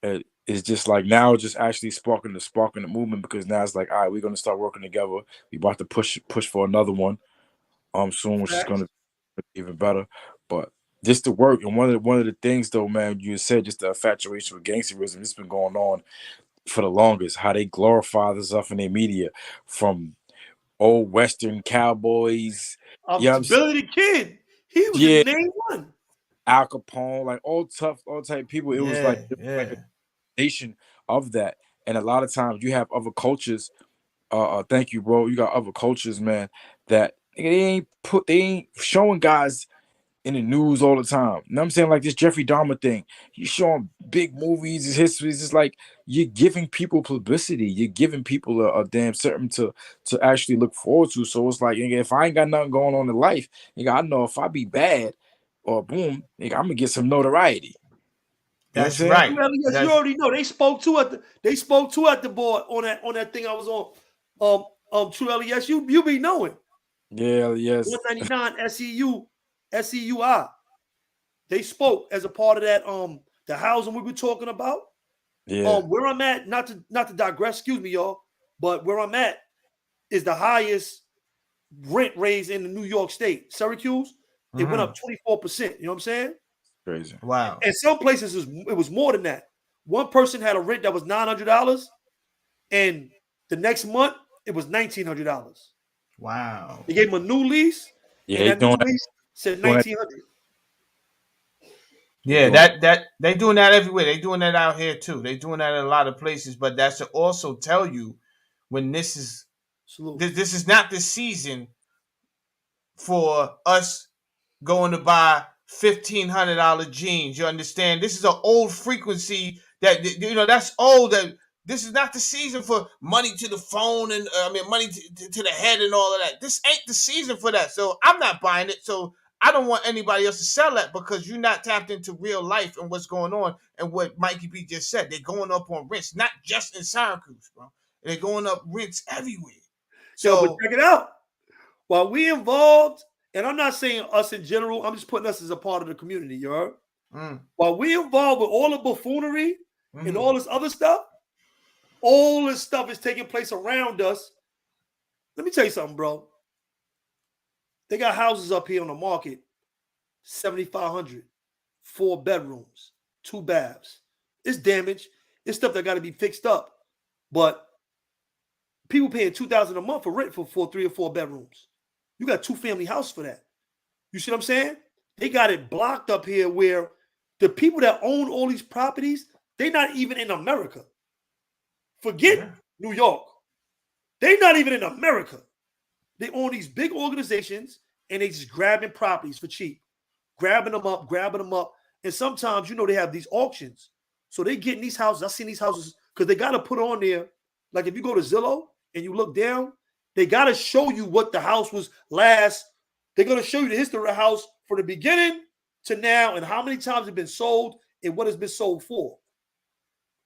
it's just like now, just actually sparking the movement, because now it's like, all right, we're gonna start working together. We about to push for another one soon, which is Facts. gonna be even better. But just to work, and one of the things though, man, you said just the infatuation with gangsterism. It's been going on for the longest. How they glorify this stuff in their media, from old Western cowboys. You know what I'm saying? Billy the Kid. He was the Yeah, main one. Al Capone, like all tough, all type people. It was Yeah, like yeah. a nation of that. And a lot of times you have other cultures. Thank you, bro. You got other cultures, man, that they ain't showing guys in the news all the time. You know what I'm saying? Like this Jeffrey Dahmer thing. He's showing big movies, his histories. It's like you're giving people publicity. You're giving people a damn something to actually look forward to. So it's like, nigga, if I ain't got nothing going on in life, nigga, I know if I be bad or boom, nigga, I'm gonna get some notoriety. You know what I'm That's saying? right. Yes, you That's already know. They spoke to at the board on that thing I was on. True LES, you be knowing. Yeah, yes. 199 SEUI. They spoke as a part of that the housing we were talking about. Yeah. Where I'm at, not to digress, excuse me, y'all, but where I'm at is the highest rent raised in the New York State, Syracuse, it went up 24%. You know what I'm saying? Crazy. Wow. And some places it was more than that. One person had a rent that was $900, and the next month it was $1,900. Wow. They gave him a new lease, Yeah, and they that new doing lease said doing that. $1,900. Yeah, that they doing that everywhere. They doing that out here too. They doing that in a lot of places. But that's to also tell you when this is this is not the season for us going to buy $1,500 jeans. You understand? This is an old frequency that that's old. That this is not the season for money to the phone and money to the head and all of that. This ain't the season for that. So I'm not buying it. So I don't want anybody else to sell that because you're not tapped into real life and what's going on and what Mikey B just said. They're going up on rents, not just in Syracuse, bro. They're going up rents everywhere. So, but check it out. While we involved, and I'm not saying us in general, I'm just putting us as a part of the community, you heard? While we involved with all the buffoonery and all this other stuff, all this stuff is taking place around us. Let me tell you something, bro. They got houses up here on the market, 7,500, 4 bedrooms, 2 baths. It's damaged. It's stuff that got to be fixed up. But people paying $2,000 a month for rent for 3 or 4 bedrooms. You got 2-family house for that. You see what I'm saying? They got it blocked up here where the people that own all these properties, they're not even in America. Forget New York. They're not even in America. They own these big organizations and they just grabbing properties for cheap. Grabbing them up. And sometimes, they have these auctions. So they get in these houses. I've seen these houses because they got to put on there. Like if you go to Zillow and you look down, they got to show you what the house was last. They're going to show you the history of the house from the beginning to now and how many times it's been sold and what it's been sold for.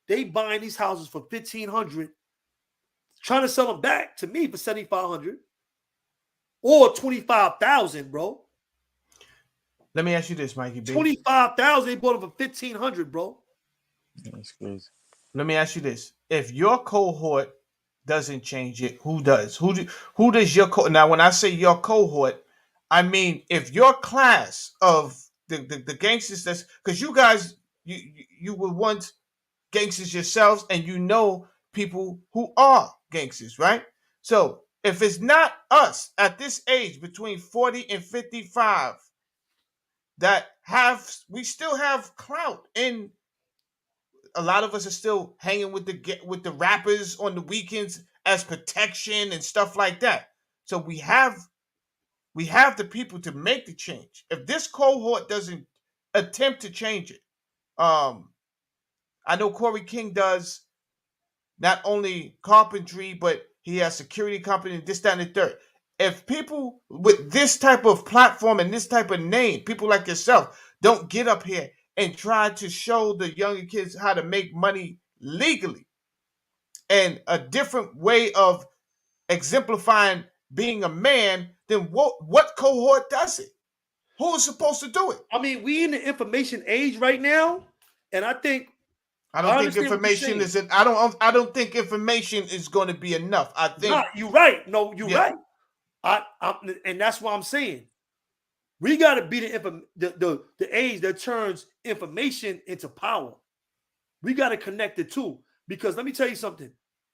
They buying these houses for $1,500, trying to sell them back to me for $7,500 or $25,000, bro. Let me ask you this, Mikey B. $25,000, they bought them for $1,500, bro. That's crazy. Let me ask you this: if your cohort doesn't change it, who does? Who does your now? When I say your cohort, I mean if your class of the gangsters, that's because you guys you were once gangsters yourselves, and people who are gangsters, right? So if it's not us at this age between 40 and 55 that we still have clout in. A lot of us are still hanging with the rappers on the weekends as protection and stuff like that. So we have the people to make the change. If this cohort doesn't attempt to change it, I know Corey King does not only carpentry, but he has security company and this, that, and the third. If people with this type of platform and this type of name, people like yourself, don't get up here and try to show the younger kids how to make money legally and a different way of exemplifying being a man, then what cohort does it? Who is supposed to do it? I mean, we in the information age right now, and I don't think information is I don't think information is going to be enough. I think you're right. No, you're right. And that's what I'm saying. We got to be the age that turns information into power. We got to connect the two because let me tell you something.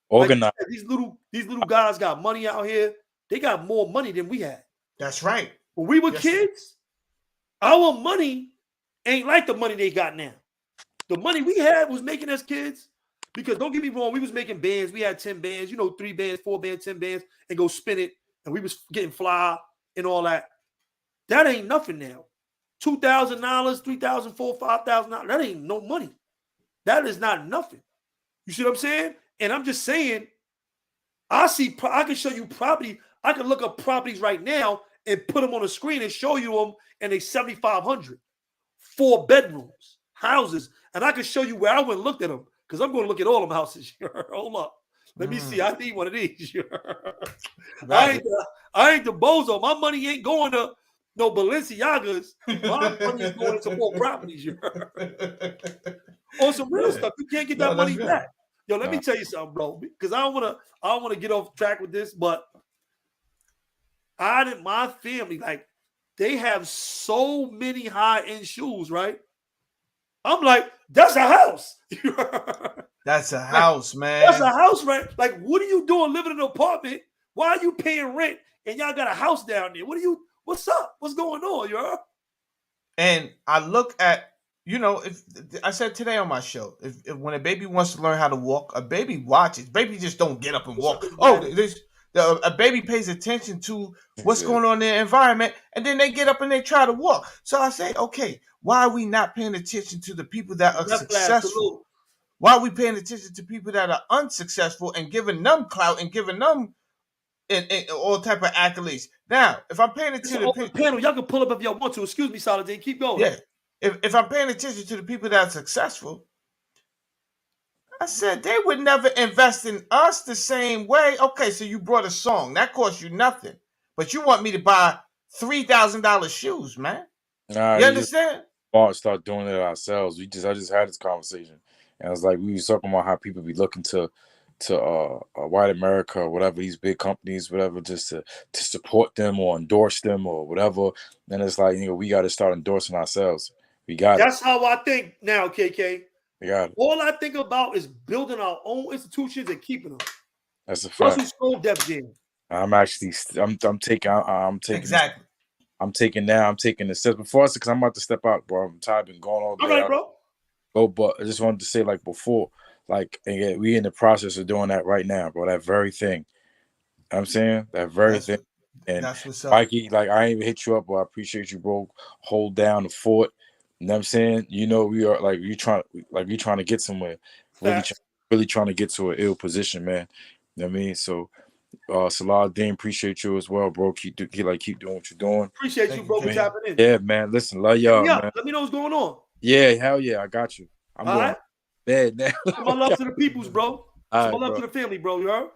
Organize. Like these little guys got money out here. They got more money than we had. That's right. When we were kids, our money ain't like the money they got now. The money we had was making us kids. Because don't get me wrong, we was making bands. We had 10 bands, 3 bands, 4 bands, 10 bands, and go spin it. And we was getting fly and all that. That ain't nothing now. $2,000, $3,000, $4,000, $5,000. That ain't no money. That is not nothing. You see what I'm saying? And I'm just saying, I can show you property. I can look up properties right now and put them on the screen and show you them, and they 7,500, 4 bedrooms, houses, and I can show you where I went and looked at them because I'm going to look at all them houses. Hold up, let me see. I need one of these. Right. I ain't the bozo. My money ain't going to no Balenciagas. My money is going into more properties. On some real stuff, you can't get that money back. Yo, let me tell you something, bro. Because I don't want to get off track with this, but my family, like, they have so many high-end shoes, right? I'm like, that's a house. That's a Like, house, that's a man. house, right? Like, what are you doing living in an apartment? Why are you paying rent and y'all got a house down there? What's up? What's going on, yo? And I look at, if I said today on my show, if when a baby wants to learn how to walk, a baby watches. Baby just don't get up and walk. Oh, a baby pays attention to what's going on in their environment, and then they get up and they try to walk. So I say, okay, why are we not paying attention to the people that are successful? Why are we paying attention to people that are unsuccessful and giving them clout and giving them and all type of accolades? Now, if I'm paying It's an attention to open panel. Y'all can pull up if y'all want to. Excuse me, Saladin. Keep going. yeah, if I'm paying attention to the people that are successful, I said they would never invest in us the same way. Okay, so you brought a song that cost you nothing, but you want me to buy $3,000 shoes, man? Nah, You you just understand? start doing it ourselves. I just had this conversation, and it was like we was talking about how people be looking to white America or whatever, these big companies, whatever, just to support them or endorse them or whatever. And it's like, we got to start endorsing ourselves. We got That's how I think now, KK. We got it. All I think about is building our own institutions and keeping them. That's a fact. Russell Stone Def Jam. I'm actually I'm taking Exactly. I'm taking the steps before us because I'm about to step out, bro. I'm tired, been going all day. All right, bro. Oh, but I just wanted to say, like before, like we in the process of doing that right now, bro. That very thing. I'm saying that very thing. And that's what's up. Mikey, like I ain't even hit you up, but I appreciate you, bro. Hold down the fort. You know what I'm saying? We are like you trying to get somewhere. Really trying to get to an ill position, man. You know what I mean? So Saladin, appreciate you as well, bro. Keep doing what you're doing. Appreciate you, bro, for tapping in. Yeah, man. Listen, love y'all, man. Let me know what's going on. Yeah, hell yeah, I got you. I'm all going right? bed now. So my love to the peoples, bro. All so my love to the family, bro. You heard?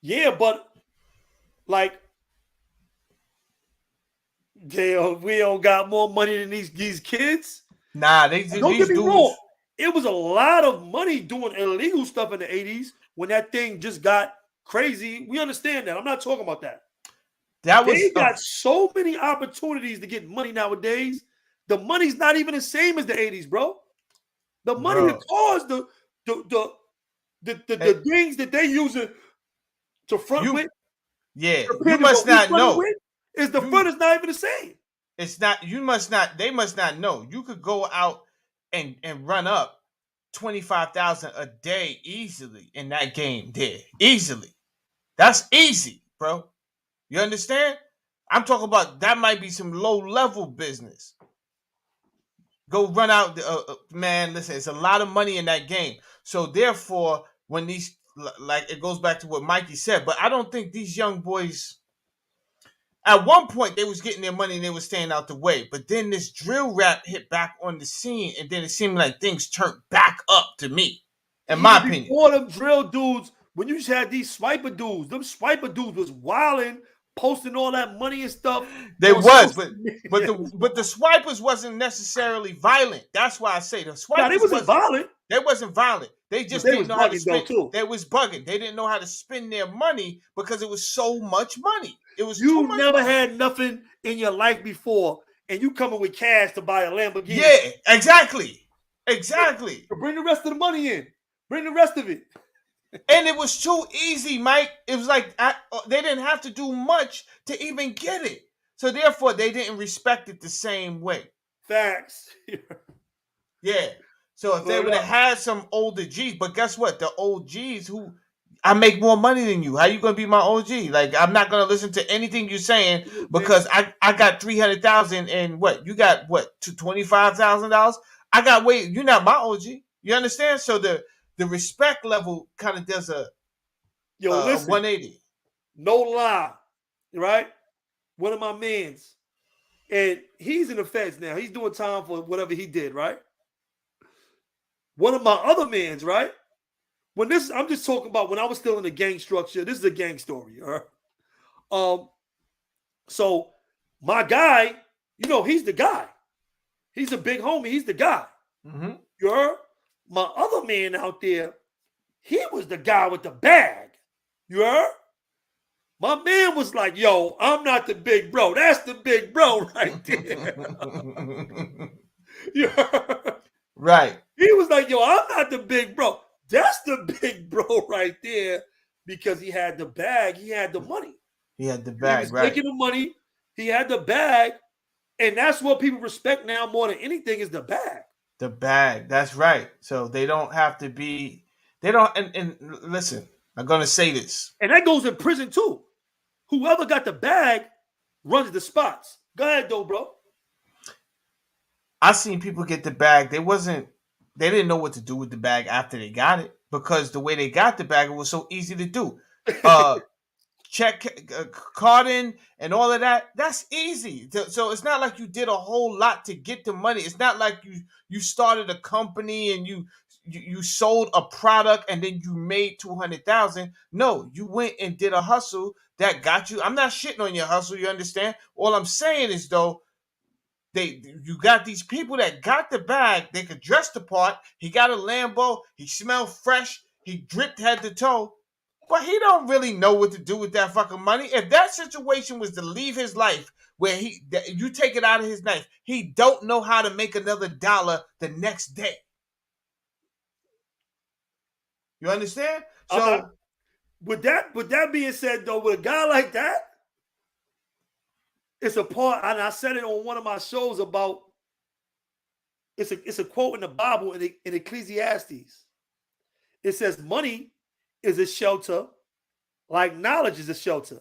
Yeah, but like, we don't got more money than these kids. Nah, don't get me wrong. It was a lot of money doing illegal stuff in the 80s when that thing just got crazy. We understand that. I'm not talking about that. They got so many opportunities to get money nowadays. The money's not even the same as the 80s, bro. The money that caused the things that they using to front with. Yeah, you must not know. The front is not even the same. It's not. You must not. They must not know. You could go out and run up 25,000 a day easily in that game. There, easily. That's easy, bro. You understand? I'm talking about that might be some low level business. Go run out, man. Listen, it's a lot of money in that game. So therefore, when these, like, it goes back to what Mikey said, but I don't think these young boys. At one point, they was getting their money and they was staying out the way. But then this drill rap hit back on the scene, and then it seemed like things turned back up to me, in my opinion. Before them drill dudes, when you just had these swiper dudes, them swiper dudes was wilding, posting all that money and stuff. They was, but the swipers wasn't necessarily violent. That's why I say the swipers they wasn't violent. They wasn't violent. They just didn't know how to spend. They was bugging. They didn't know how to spend their money because it was so much money. It was you never had nothing in your life before, and you coming with cash to buy a Lamborghini. Yeah, exactly. Bring the rest of the money in. Bring the rest of it. And it was too easy, Mike. It was like they didn't have to do much to even get it. So therefore, they didn't respect it the same way. Facts. Yeah. So if they would have had some older G's, but guess what? The old G's who I make more money than you. How you gonna be my OG? Like, I'm not gonna listen to anything you're saying because I got 300,000 and what? You got what? $25,000? I got you're not my OG. You understand? So the respect level kind of does a 180. No lie, right? One of my mans, and he's in the feds now. He's doing time for whatever he did, right? One of my other mans, right? I'm just talking about when I was still in the gang structure. This is a gang story, all right? So my guy, he's the guy. He's a big homie. He's the guy. Mm-hmm. You heard? My other man out there, he was the guy with the bag. You heard? My man was like, yo, I'm not the big bro. That's the big bro right there. You heard? Right. He was like, yo, I'm not the big bro. That's the big bro right there because he had the bag, he had the money. He had the He bag, was right. making the money, he had the bag, and that's what people respect now more than anything is the bag. The bag. That's right. So they don't have to be. They don't. And listen, I'm gonna say this. And that goes in prison too. Whoever got the bag runs the spots. Go ahead, though, bro. I seen people get the bag. They didn't know what to do with the bag after they got it because the way they got the bag, it was so easy to do. Check card in and all of that. That's easy. So it's not like you did a whole lot to get the money. It's not like you started a company and you sold a product and then you made 200,000. No, you went and did a hustle that got you. I'm not shitting on your hustle. You understand? All I'm saying is though, you got these people that got the bag. They could dress the part. He got a Lambo. He smelled fresh. He dripped head to toe. But he don't really know what to do with that fucking money. If that situation was to leave his life, where you take it out of his life, he don't know how to make another dollar the next day. You understand? So with that being said, though, with a guy like that, it's a part, and I said it on one of my shows about it's a quote in the Bible in Ecclesiastes. It says, "Money is a shelter, like knowledge is a shelter.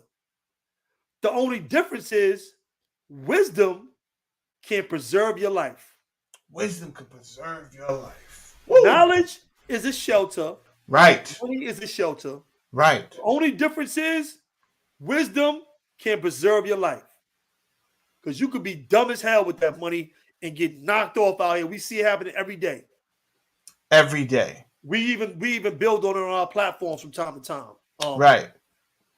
The only difference is wisdom can preserve your life. wisdom can preserve your life. Woo. Knowledge is a shelter. Right. Money is a shelter. Right. The only difference is wisdom can preserve your life. Because you could be dumb as hell with that money and get knocked off out here. We see it happening every day. Every day. We even build on it on our platforms from time to time. Right.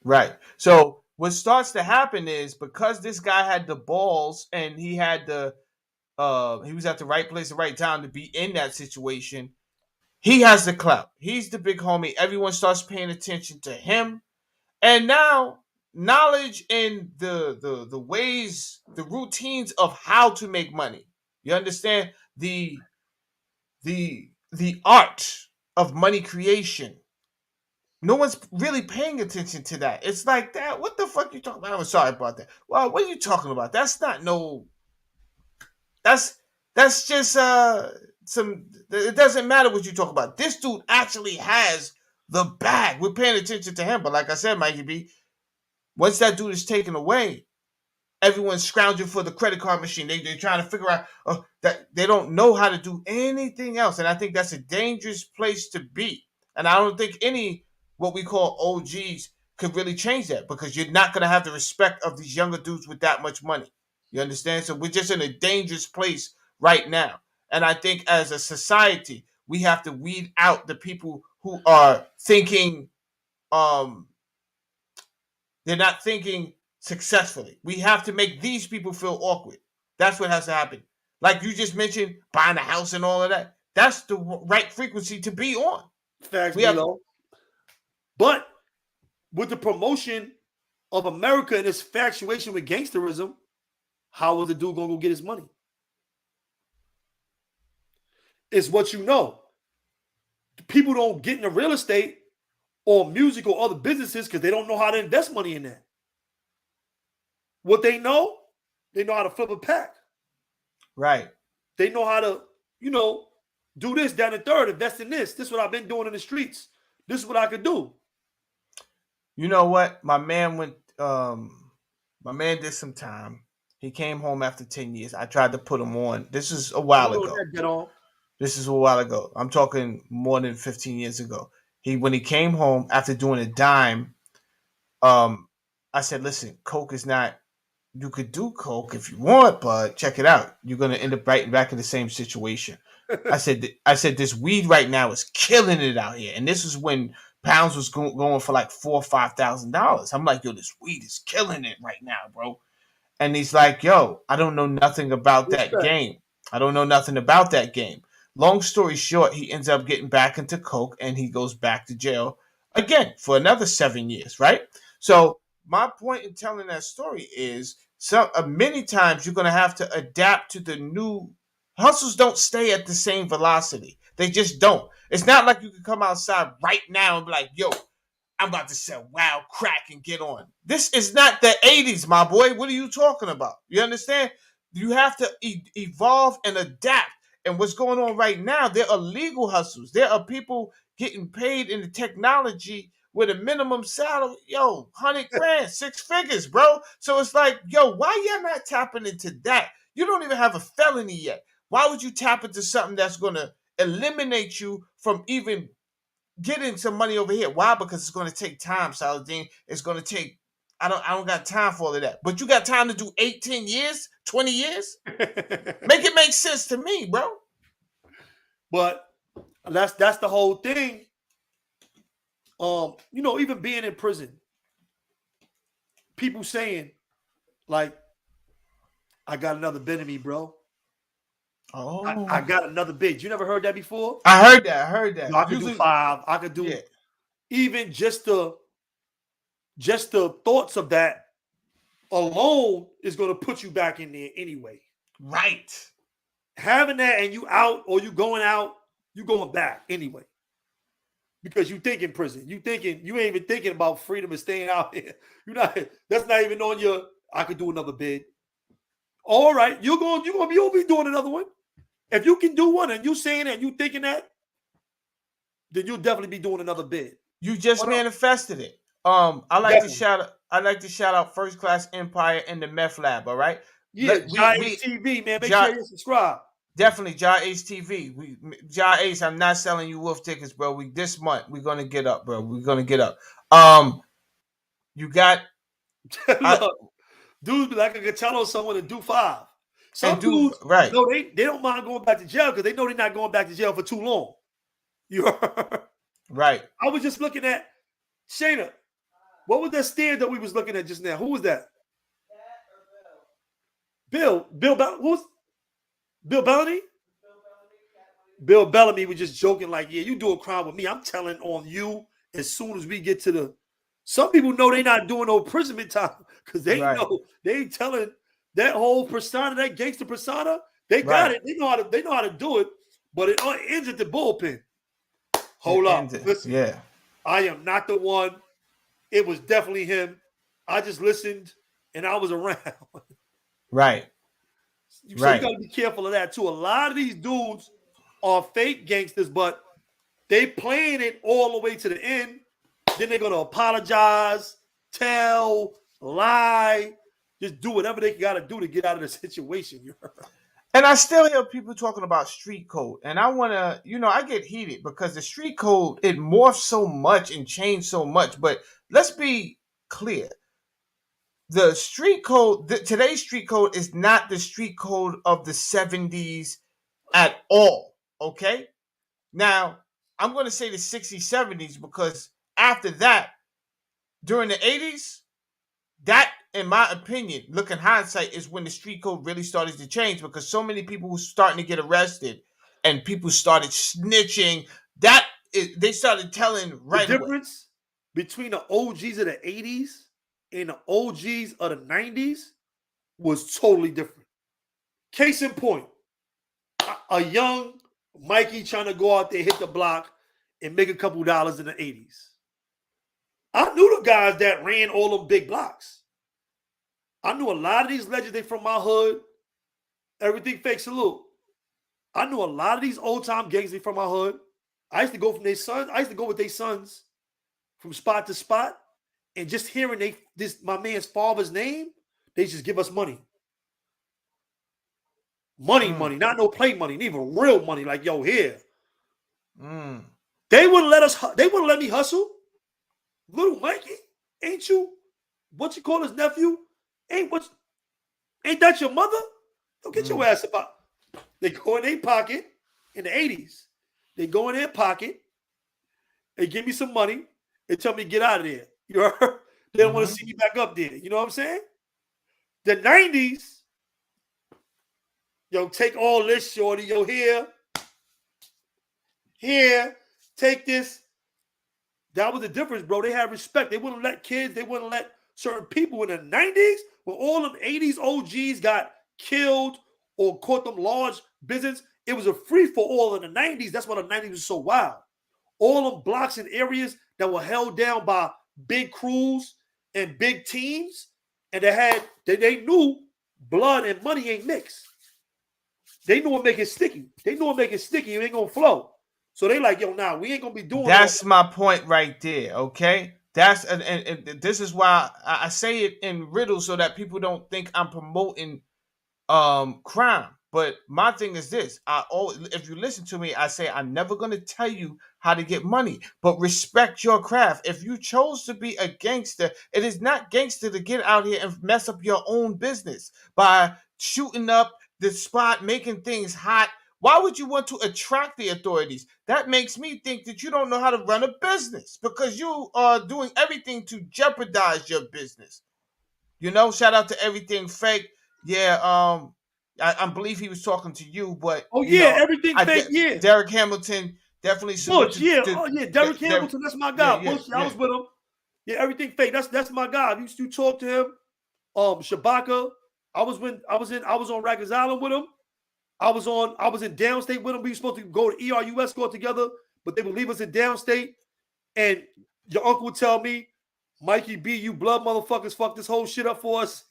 Right. So what starts to happen is because this guy had the balls and he had he was at the right place at the right time to be in that situation. He has the clout. He's the big homie. Everyone starts paying attention to him. And now knowledge in the ways, the routines of how to make money. You understand? The art of money creation. No one's really paying attention to that. It's like that. What the fuck you talking about? I'm sorry about that. Well, what are you talking about? That's not no. That's just some. It doesn't matter what you talk about. This dude actually has the bag. We're paying attention to him, but like I said, Mikey B, once that dude is taken away, everyone's scrounging for the credit card machine. They're trying to figure out that they don't know how to do anything else, and I think that's a dangerous place to be. And I don't think any what we call OGs could really change that because you're not going to have the respect of these younger dudes with that much money. You understand? So we're just in a dangerous place right now. And I think as a society, we have to weed out the people who are thinking they're not thinking successfully. We have to make these people feel awkward. That's what has to happen. Like you just mentioned, buying a house and all of that. That's the right frequency to be on. Facts, below. But with the promotion of America and its infatuation with gangsterism, how was the dude going to go get his money? It's what you know. People don't get into real estate or music or other businesses because they don't know how to invest money in that. What they know how to flip a pack. Right. They know how to, do this, down the third, invest in this. This is what I've been doing in the streets. This is what I could do. You know what? My man did some time. He came home after 10 years. I tried to put him on. This is a while ago. This is a while ago. I'm talking more than 15 years ago. When he came home after doing a dime, I said, listen, coke is not, you could do coke if you want, but check it out. You're going to end up right back in the same situation. I said, this weed right now is killing it out here. And this is when pounds was going for like $4,000 or $5,000. I'm like, yo, this weed is killing it right now, bro. And he's like, yo, I don't know nothing about that game. I don't know nothing about that game. Long story short, he ends up getting back into coke and he goes back to jail again for another 7 years, right? So my point in telling that story is many times you're gonna have to adapt to the new hustles. Don't stay at the same velocity. They just don't. It's not like you can come outside right now and be like, yo, I'm about to sell wild crack and get on. This is not the 80s, my boy. What are you talking about? You understand? You have to evolve and adapt. And what's going on right now, there are legal hustles. There are people getting paid in the technology with a minimum salary, 100 grand, 6 figures, bro. So it's like, why y'all not tapping into that? You don't even have a felony yet. Why would you tap into something that's going to eliminate you from even getting some money over here? Why? Because it's going to take time, Saladin. It's going to take. I don't got time for all of that. But you got time to do 18 years, 20 years. Make it make sense to me, bro. But that's the whole thing. Even being in prison, people saying, like, I got another bid in me, bro. Oh, I got another bid. You never heard that before? I heard that. I could do 5. I could do even just the thoughts of that alone is going to put you back in there anyway. Right. Having that and you out or you going out, you going back anyway. Because you think in prison. You ain't even thinking about freedom and staying out here. That's not even on your, I could do another bid. All right, you'll be doing another one. If you can do one and you saying that and you thinking that, then you'll definitely be doing another bid. You just manifested it. I like to shout out First Class Empire and the Meth Lab, all right? Yeah, TV, man. Make sure you subscribe. Definitely, Ace TV. Ace, I'm not selling you wolf tickets, bro. This month we're gonna get up, bro. We're gonna get up. You got look, dudes be like, I could tell someone to do 5. Some dudes, right? No, they don't mind going back to jail because they know they're not going back to jail for too long. You heard? Right. I was just looking at Shayna. What was that stand that we was looking at just now? Who was that? Bill. Who's Bill Bellamy? Bill Bellamy was just joking like, yeah, you do a crime with me. I'm telling on you as soon as we get to the. Some people know they're not doing no imprisonment time because they know they ain't telling that whole persona, that gangster persona. They got it. They know how to do it, but it ends at the bullpen. Hold up. Listen. Yeah. I am not the one. It was definitely him. I just listened and I was around. Right. So you got to be careful of that too. A lot of these dudes are fake gangsters, but they playing it all the way to the end. Then they're going to apologize, tell, lie, just do whatever they got to do to get out of the situation. And I still hear people talking about street code. And I want to, I get heated because the street code, it morphs so much and changed so much. But let's be clear. The street code, today's street code is not the street code of the 70s at all. Okay? Now, I'm going to say the 60s, 70s because after that, during the 80s, that, in my opinion, looking hindsight, is when the street code really started to change because so many people were starting to get arrested and people started snitching. They started telling right away. The difference between the OGs of the 80s and the OGs of the 90s was totally different. Case in point, a young Mikey trying to go out there, hit the block, and make a couple dollars in the 80s. I knew the guys that ran all them big blocks. I knew a lot of these legends, they from my hood. Everything fake salute. I knew a lot of these old time gangsters from my hood. I used to go with their sons from spot to spot. And just hearing my man's father's name, they just give us money. Money, not no play money, even real money. Like, yo, here. They wouldn't let me hustle. Little Mikey, ain't you? What you call his nephew? Ain't that your mother? Don't get your ass about. They go in their pocket in the 80s. They go in their pocket. They give me some money. They tell me to get out of there. You heard? They don't want to see me back up there. You know what I'm saying? The 90s, yo, take all this, shorty. Yo, here, take this. That was the difference, bro. They had respect. They wouldn't let kids, they wouldn't let certain people in the 90s, when all them 80s OGs got killed or caught them large business, it was a free for all in the 90s. That's why the 90s was so wild. All them blocks and areas that were held down by big crews and big teams, and they knew blood and money ain't mixed. They knew it make it sticky. They knew it make it sticky. It ain't gonna flow. So they like, yo, nah, we ain't gonna be doing. That's my point right there. Okay, that's and this is why I say it in riddles so that people don't think I'm promoting crime. But my thing is this: if you listen to me, I say I'm never gonna tell you how to get money, but respect your craft. If you chose to be a gangster, it is not gangster to get out here and mess up your own business by shooting up the spot, making things hot. Why would you want to attract the authorities? That makes me think that you don't know how to run a business because you are doing everything to jeopardize your business. You know, shout out to Everything Fake. Yeah, I believe he was talking to you, but Everything fake. Yeah, Derek Hamilton definitely salute Bush. Derek Hamilton. That's my guy. Yeah, Bush. I was with him. Yeah, everything fake. That's my guy. I used to talk to him. Shabaka. I was on Rikers Island with him. I was in downstate with him. We were supposed to go to ERUS score together, but they would leave us in downstate. And your uncle would tell me, Mikey B, you blood motherfuckers fucked this whole shit up for us.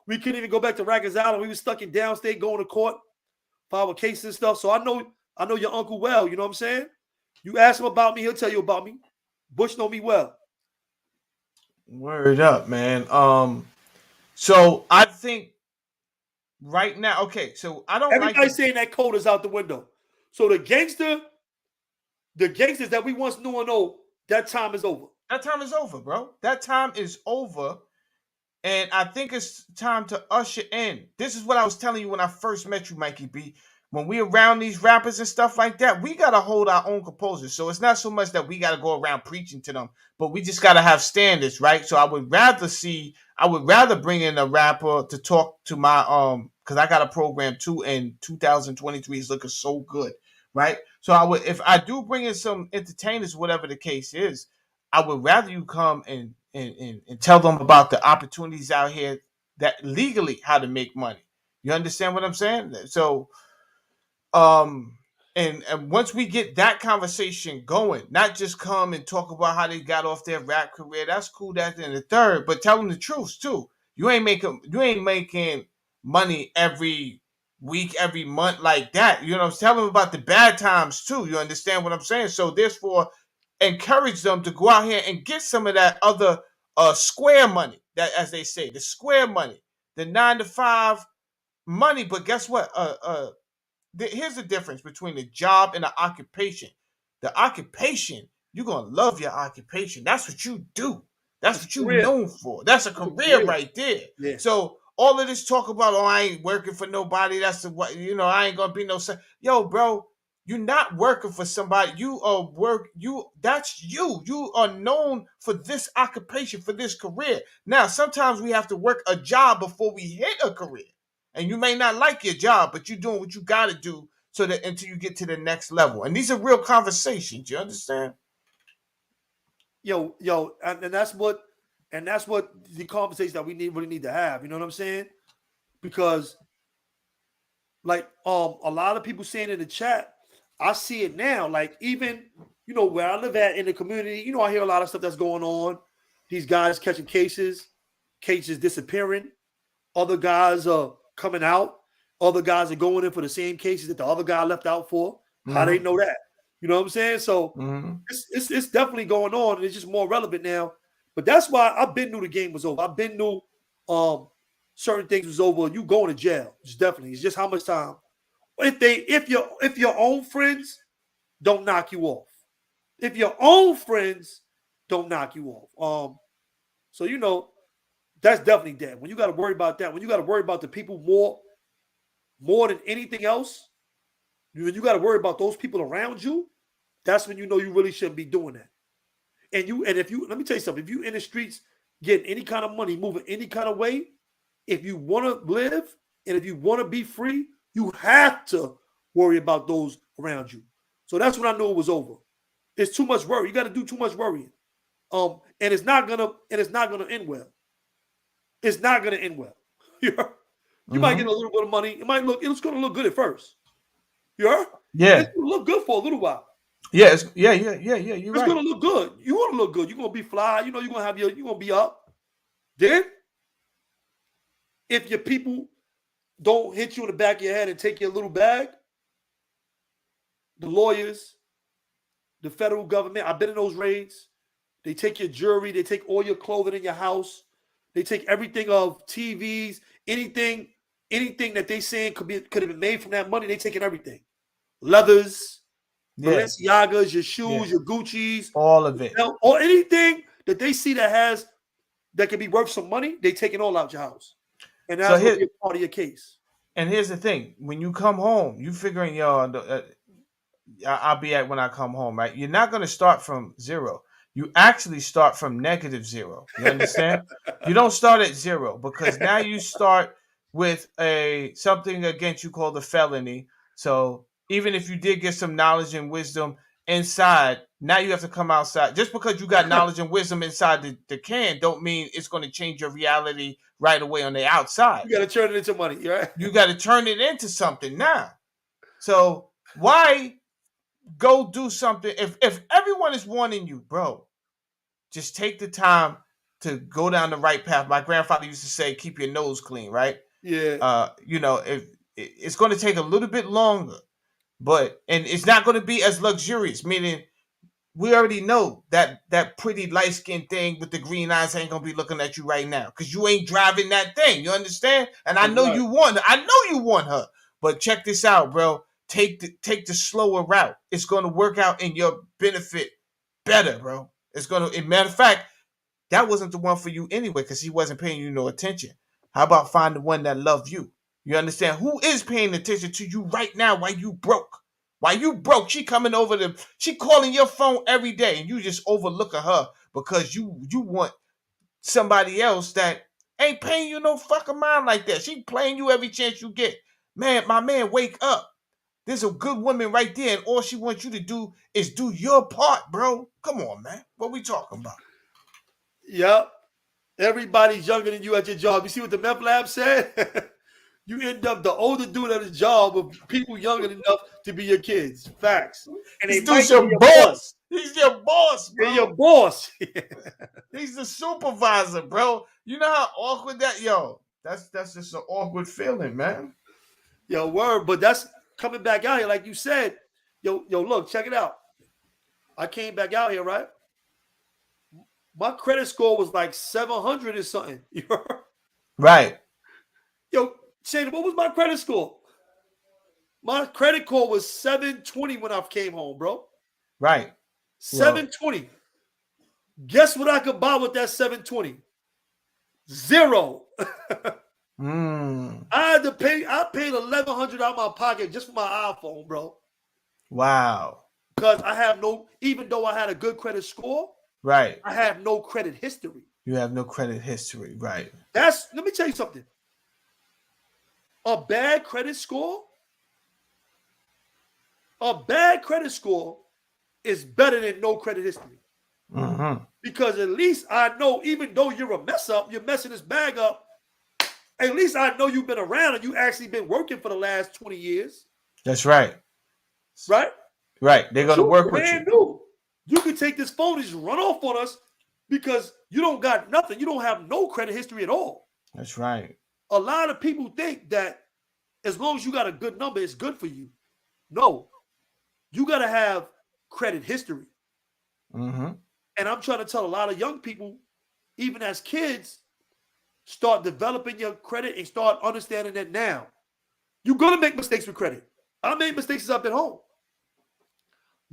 We couldn't even go back to Rikers Island. We were stuck in downstate going to court for our cases and stuff. So I know your uncle well. You know what I'm saying? You ask him about me, he'll tell you about me. Bush know me well. Word up, man. So I think right now, okay, so I don't Everybody's saying that code is out the window. So the gangsters that we once knew and know, that time is over. That time is over, bro. That time is over. And I think it's time to usher in. This is what I was telling you when I first met you, Mikey B. When we around these rappers and stuff like that, we got to hold our own composure. So it's not so much that we got to go around preaching to them, but we just got to have standards, right? So I would rather bring in a rapper to talk to my, because I got a program too, and 2023 is looking so good, right? So if I do bring in some entertainers, whatever the case is, I would rather you come and tell them about the opportunities out here that legally how to make money. You understand what I'm saying? So, and once we get that conversation going, not just come and talk about how they got off their rap career, that's cool, that's in the third, but tell them the truth too. You ain't making money every week, every month like that. You know what I'm saying? Tell them about the bad times too. You understand what I'm saying? So therefore, encourage them to go out here and get some of that other square money, that, as they say, the square money, the 9 to 5 money. But guess what? Here's the difference between the job and the occupation. The occupation, you're gonna love your occupation. That's what you do. That's what you're known for. That's a career right there. Yeah. So all of this talk about, I ain't working for nobody. That's what I ain't gonna be no. Yo, bro, you're not working for somebody. That's you. You are known for this occupation, for this career. Now, sometimes we have to work a job before we hit a career. And you may not like your job, but you're doing what you got to do so that until you get to the next level. And these are real conversations. You understand? Yo, and that's what the conversation that we really need to have. You know what I'm saying? Because, like, a lot of people saying in the chat, I see it now. Like, even where I live at in the community, I hear a lot of stuff that's going on. These guys catching cases disappearing. Other guys are coming out. Other guys are going in for the same cases that the other guy left out for. Mm-hmm. How they know that? You know what I'm saying? So it's definitely going on, and it's just more relevant now. But that's why I've been knew the game was over. I've been knew certain things was over. You going to jail? It's definitely. It's just how much time. If your own friends don't knock you off, if your own friends don't knock you off, so that's definitely dead. When you got to worry about that, when you got to worry about the people more than anything else, when you got to worry about those people around you, that's when you really shouldn't be doing that. And if you, let me tell you something, if you in the streets getting any kind of money, moving any kind of way, if you want to live and if you want to be free, you have to worry about those around you. So that's when I knew it was over. It's too much worry. You got to do too much worrying. And it's not gonna end well. It's not gonna end well. You might get a little bit of money. It's gonna look good at first. You heard? Yeah. It's gonna look good for a little while. Yeah. You're It's right. gonna look good. You want to look good. You're gonna be fly. You're gonna be up. Then, if your people don't hit you in the back of your head and take your little bag, the lawyers, the federal government, I've been in those raids. They take your jewelry. They take all your clothing in your house. They take everything of TVs, anything that they saying could have been made from that money. They taking everything, leathers, Balenciagas, your shoes, your Gucci's, all of it, or anything that they see that can be worth some money. They taking all out your house, and that's going to be a part of your case. And here's the thing: when you come home, you figuring, I'll be at when I come home, right? You're not going to start from zero. You actually start from -0. You understand? You don't start at 0 because now you start with something against you called a felony. So even if you did get some knowledge and wisdom inside, now you have to come outside. Just because you got knowledge and wisdom inside the can don't mean it's going to change your reality right away on the outside. You got to turn it into money, right? You got to turn it into something now. So why go do something if everyone is warning you, bro? Just take the time to go down the right path. My grandfather used to say, keep your nose clean, right? Yeah. If it's going to take a little bit longer, and it's not going to be as luxurious, meaning we already know that pretty light-skinned thing with the green eyes ain't going to be looking at you right now because you ain't driving that thing. You understand? And I know you want her. But check this out, bro. Take the slower route. It's going to work out in your benefit better, bro. Matter of fact, that wasn't the one for you anyway because he wasn't paying you no attention. How about find the one that loved you? You understand? Who is paying attention to you right now while you broke? While you broke, she coming over she calling your phone every day and you just overlooking her because you want somebody else that ain't paying you no fucking mind like that. She playing you every chance you get. Man, my man, wake up. There's a good woman right there, and all she wants you to do is do your part, bro. Come on, man. What we talking about? Yep. Everybody's younger than you at your job. You see what the meth lab said? You end up the older dude at his job with people younger enough to be your kids. Facts. And this dude's your boss. He's your boss, bro. He's your boss. He's the supervisor, bro. You know how awkward that, that's just an awkward feeling, man. Yo, word. But that's coming back out here, like you said. Yo, look, check it out. I came back out here, right? My credit score was like 700 or something. Right. Yo, Shane, what was my credit score? My credit score was 720 when I came home, bro. Right. 720. Well, guess what I could buy with that 720? 0. I paid $1,100 out of my pocket just for my iPhone, bro. Wow. Because even though I had a good credit score, right, I have no credit history. You have no credit history, right? Let me tell you something. A bad credit score is better than no credit history. Mm-hmm. Because at least I know, even though you're a mess up, you're messing this bag up, at least I know you've been around and you actually been working for the last 20 years. That's right. Right? Right. They're going to work with you. New. You can take this phone and just run off on us because you don't got nothing. You don't have no credit history at all. That's right. A lot of people think that as long as you got a good number, it's good for you. No. You got to have credit history. Mm-hmm. And I'm trying to tell a lot of young people, even as kids, start developing your credit and start understanding that now. You're going to make mistakes with credit. I made mistakes up at home.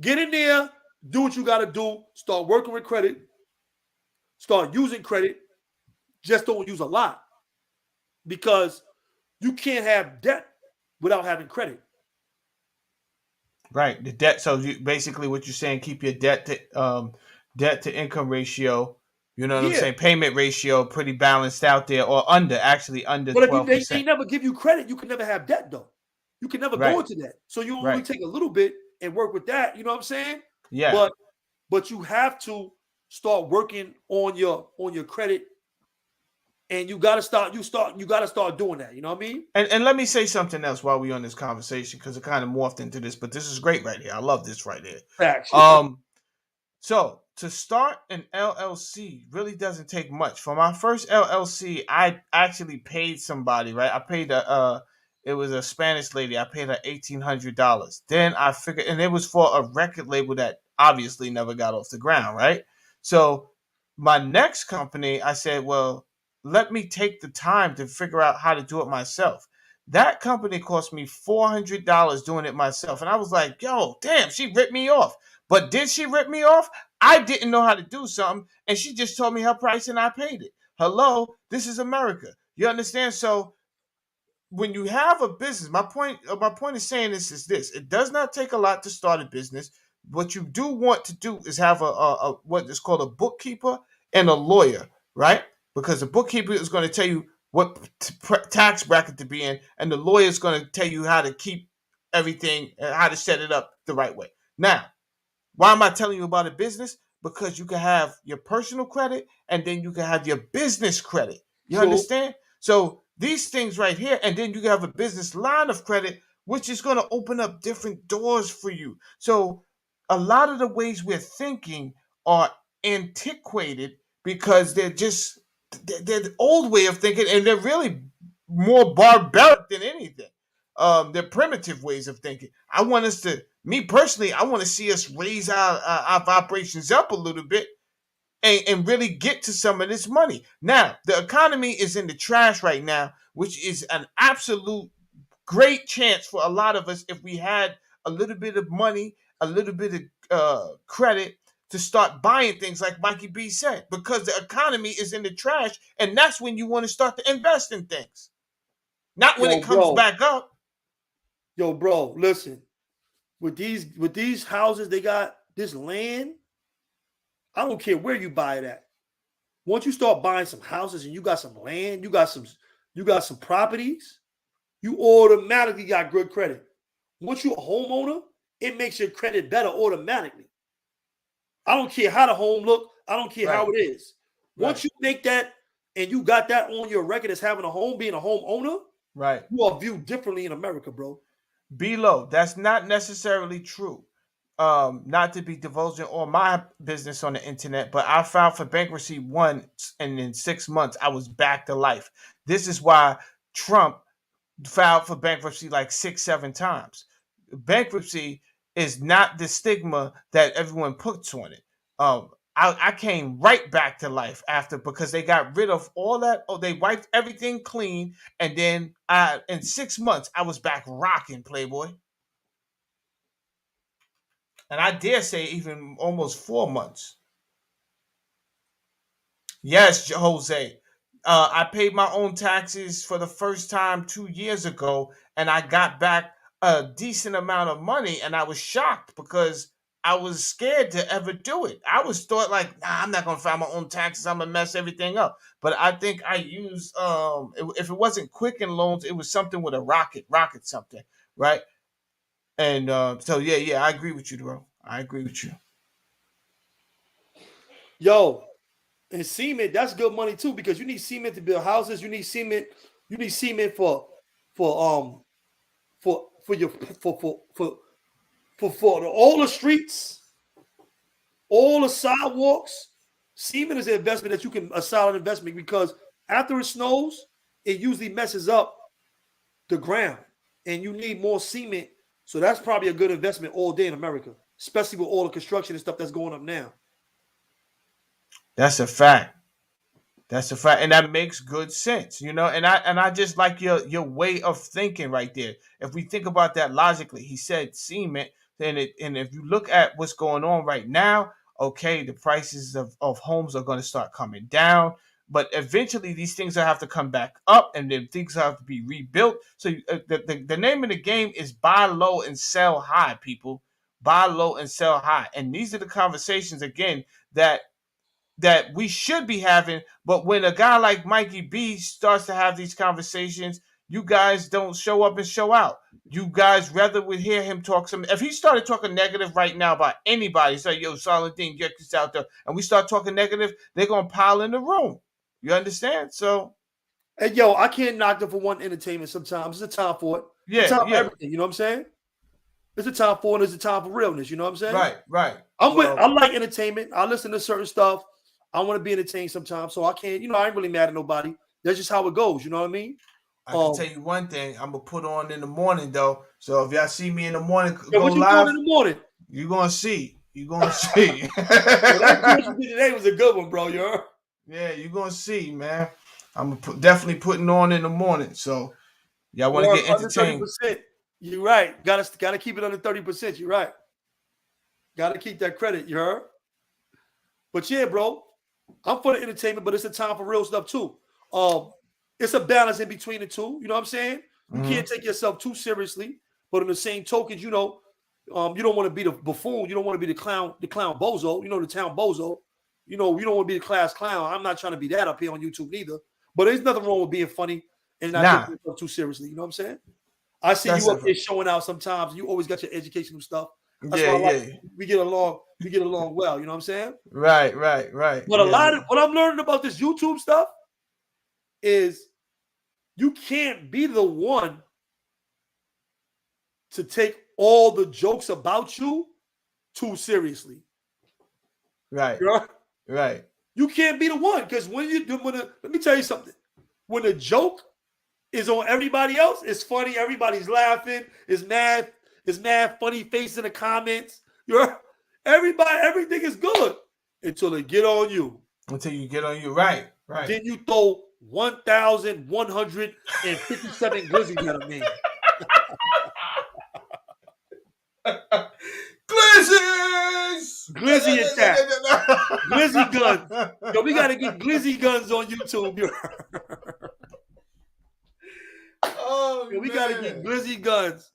Get in there, do what you got to do, start working with credit, start using credit. Just don't use a lot because you can't have debt without having credit. Right. The debt. So basically what you're saying, keep your debt to income ratio, you know what I'm saying? Payment ratio pretty balanced out there or under 12%. But if they never give you credit, you can never have debt though. You can never go into that. So you only take a little bit and work with that. You know what I'm saying? Yeah. But you have to start working on your credit, and you gotta start doing that. You know what I mean? And let me say something else while we're on this conversation because it kind of morphed into this, but this is great right here. I love this right here. Facts. So to start an LLC really doesn't take much. For my first LLC, I actually paid somebody, right? I paid it was a Spanish lady. I paid her $1,800. Then I figured, and it was for a record label that obviously never got off the ground, right? So my next company, I said, well, let me take the time to figure out how to do it myself. That company cost me $400 doing it myself, and I was like, yo, damn, she ripped me off. But did she rip me off? I didn't know how to do something, and she just told me her price, and I paid it. Hello, this is America. You understand? So when you have a business, my point is saying this is this: it does not take a lot to start a business. What you do want to do is have a what is called a bookkeeper and a lawyer, right? Because the bookkeeper is going to tell you what tax bracket to be in, and the lawyer is going to tell you how to keep everything and how to set it up the right way. Now, why am I telling you about a business? Because you can have your personal credit and then you can have your business credit. You True. understand? So these things right here, and then you can have a business line of credit, which is going to open up different doors for you. So a lot of the ways we're thinking are antiquated because they're the old way of thinking, and they're really more barbaric than anything. They're primitive ways of thinking. I want us to, me personally, I want to see us raise our operations up a little bit and really get to some of this money. Now, the economy is in the trash right now, which is an absolute great chance for a lot of us if we had a little bit of money, a little bit of credit to start buying things like Mikey B said, because the economy is in the trash, and that's when you want to start to invest in things, not when Yo, it comes bro. back up. Yo, bro. Listen, with these houses, they got this land. I don't care where you buy it at. Once you start buying some houses and you got some land, you got some properties, you automatically got good credit. Once you're a homeowner, it makes your credit better automatically. I don't care how the home look. I don't care how Right, it is. right, Once you make that and you got that on your record as having a home, being a homeowner, right. you are viewed differently in America, bro. Below, that's not necessarily true. Not to be divulging all my business on the internet, but I filed for bankruptcy once, and in 6 months I was back to life. This is why Trump filed for bankruptcy like 6, 7 times. Bankruptcy is not the stigma that everyone puts on it. I came right back to life after, because they got rid of all that. Oh, they wiped everything clean, and then in 6 months I was back rocking, Playboy, and I dare say even almost 4 months. Yes, Jose. I paid my own taxes for the first time 2 years ago, and I got back a decent amount of money, and I was shocked because I was scared to ever do it. I was thought like, nah, I'm not gonna file my own taxes. I'm gonna mess everything up. But I think I used if it wasn't Quicken Loans, it was something with a rocket something, right? And so yeah, I agree with you, bro. I agree with you. Yo, and cement, that's good money too, because you need cement to build houses. You need cement for for your for all the streets, all the sidewalks. Cement is an investment that you can a solid investment, because after it snows, it usually messes up the ground, and you need more cement. So that's probably a good investment all day in America, especially with all the construction and stuff that's going up now. That's a fact. That's a fact, and that makes good sense, And I just like your way of thinking right there. If we think about that logically, he said cement, and if you look at what's going on right now, okay, the prices of homes are going to start coming down, but eventually these things will have to come back up, and then things have to be rebuilt. So the name of the game is buy low and sell high, people. Buy low and sell high, and these are the conversations again that we should be having. But when a guy like Mikey B starts to have these conversations, You guys don't show up and show out. You guys rather would hear him talk some. If he started talking negative right now about anybody, say, yo, Saladin, get this out there, and we start talking negative, they're gonna pile in the room. You understand? So And yo, I can't knock them for one entertainment sometimes. It's a time for it. It's a yeah, time for yeah, everything, you know what I'm saying? It's a time for it, and it's a time for realness, you know what I'm saying? right, right. I like entertainment. I listen to certain stuff. I want to be entertained sometimes. So I can't, I ain't really mad at nobody. That's just how it goes, you know what I mean? I can tell you one thing. I'm gonna put on in the morning though. So if y'all see me in the morning Yo, go what you doing live, in the morning? you gonna see. You gonna see. Yo, that joint you did today was a good one, bro. You heard? Yeah, you gonna see, man. I'm definitely putting on in the morning. So y'all want to Or get under entertained. 30%. You're right. Gotta keep it under 30%. You're right. Gotta keep that credit, you heard? But yeah, bro, I'm for the entertainment, but it's a time for real stuff too. It's a balance in between the two. You know what I'm saying? You can't take yourself too seriously, but in the same token, you don't want to be the buffoon. You don't want to be the clown bozo. The town bozo. You don't want to be the class clown. I'm not trying to be that up here on YouTube either. But there's nothing wrong with being funny and not taking yourself too seriously. You know what I'm saying? I see you up there showing out sometimes. You always got your educational stuff. That's why I like we get along. We get along well. You know what I'm saying? Right. But a lot of what I'm learning about this YouTube stuff is you can't be the one to take all the jokes about you too seriously. Right. Right. You can't be the one because let me tell you something. When the joke is on everybody else, it's funny. Everybody's laughing. It's mad funny face in the comments. Everything is good until they get on you. Until you get on you, right. Then you throw 1,157 glizzies at a man. Glizzy attack. Glizzy guns. Yo, we gotta get glizzy guns on YouTube. Yo, we gotta get glizzy guns.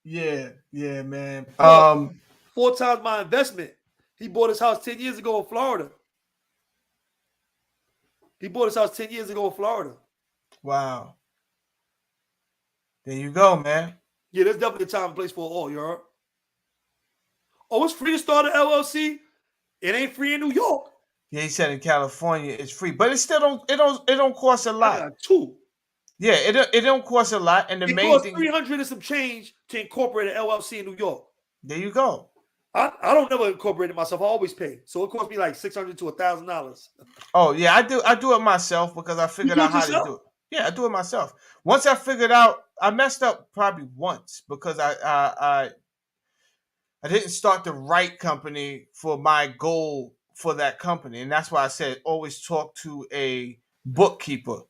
Yeah, man. 4 times my investment. He bought his house 10 years ago in Florida. Wow. There you go, man. Yeah, there's definitely a time and place for all, you heard? Oh, it's free to start an LLC. It ain't free in New York. Yeah, he said in California it's free, but it still don't cost a lot. I got two. Yeah, it don't cost a lot, and the main costs thing $300 and some change to incorporate an LLC in New York. There you go. I don't never incorporate it myself. I always pay, so it costs me like $600 to $1,000. Oh yeah, I do it myself because I figured out how to do it. Yeah, I do it myself. Once I figured out, I messed up probably once because I didn't start the right company for my goal for that company, and that's why I said always talk to a bookkeeper.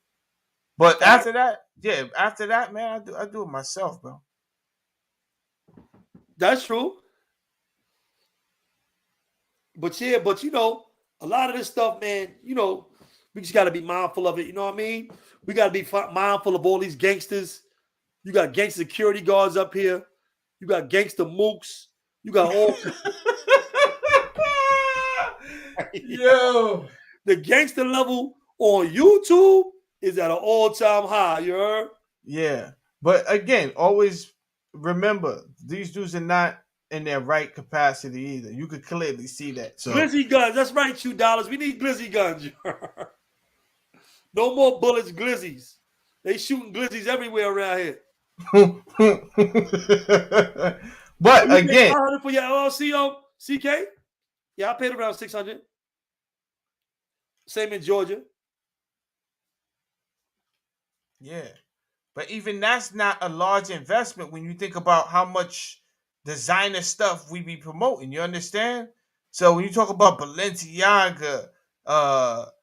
But after that, man, I do it myself, bro. That's true. But yeah, a lot of this stuff, man, we just got to be mindful of it. You know what I mean? We got to be mindful of all these gangsters. You got gangster security guards up here. You got gangster mooks. You got all. Yo. The gangster level on YouTube is at an all-time high, you heard? Yeah. But again, always remember, these dudes are not in their right capacity either. You could clearly see that. So glizzy guns, that's right, $2. We need glizzy guns. No more bullets, glizzies. They shooting glizzies everywhere around here. But again, $500 for your LLC on CK? Yeah, I paid around $600. Same in Georgia. Yeah. But even that's not a large investment when you think about how much designer stuff we be promoting. You understand? So when you talk about Balenciaga, all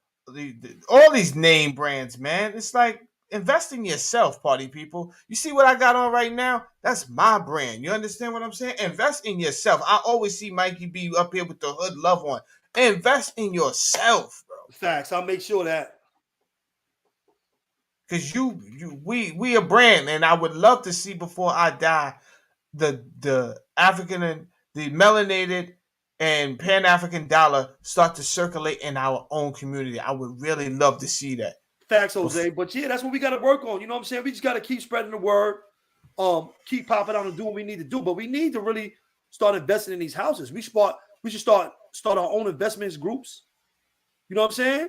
these name brands, man, it's like invest in yourself, party people. You see what I got on right now? That's my brand. You understand what I'm saying? Invest in yourself. I always see Mikey B up here with the hood love on. Invest in yourself, bro. Facts. I'll make sure that. Because we a brand, and I would love to see before I die the African and the melanated and Pan-African dollar start to circulate in our own community. I would really love to see that. Facts, Jose. But yeah, that's what we got to work on. You know what I'm saying? We just got to keep spreading the word, keep popping out and do what we need to do. But we need to really start investing in these houses. We should start our own investments groups. You know what I'm saying?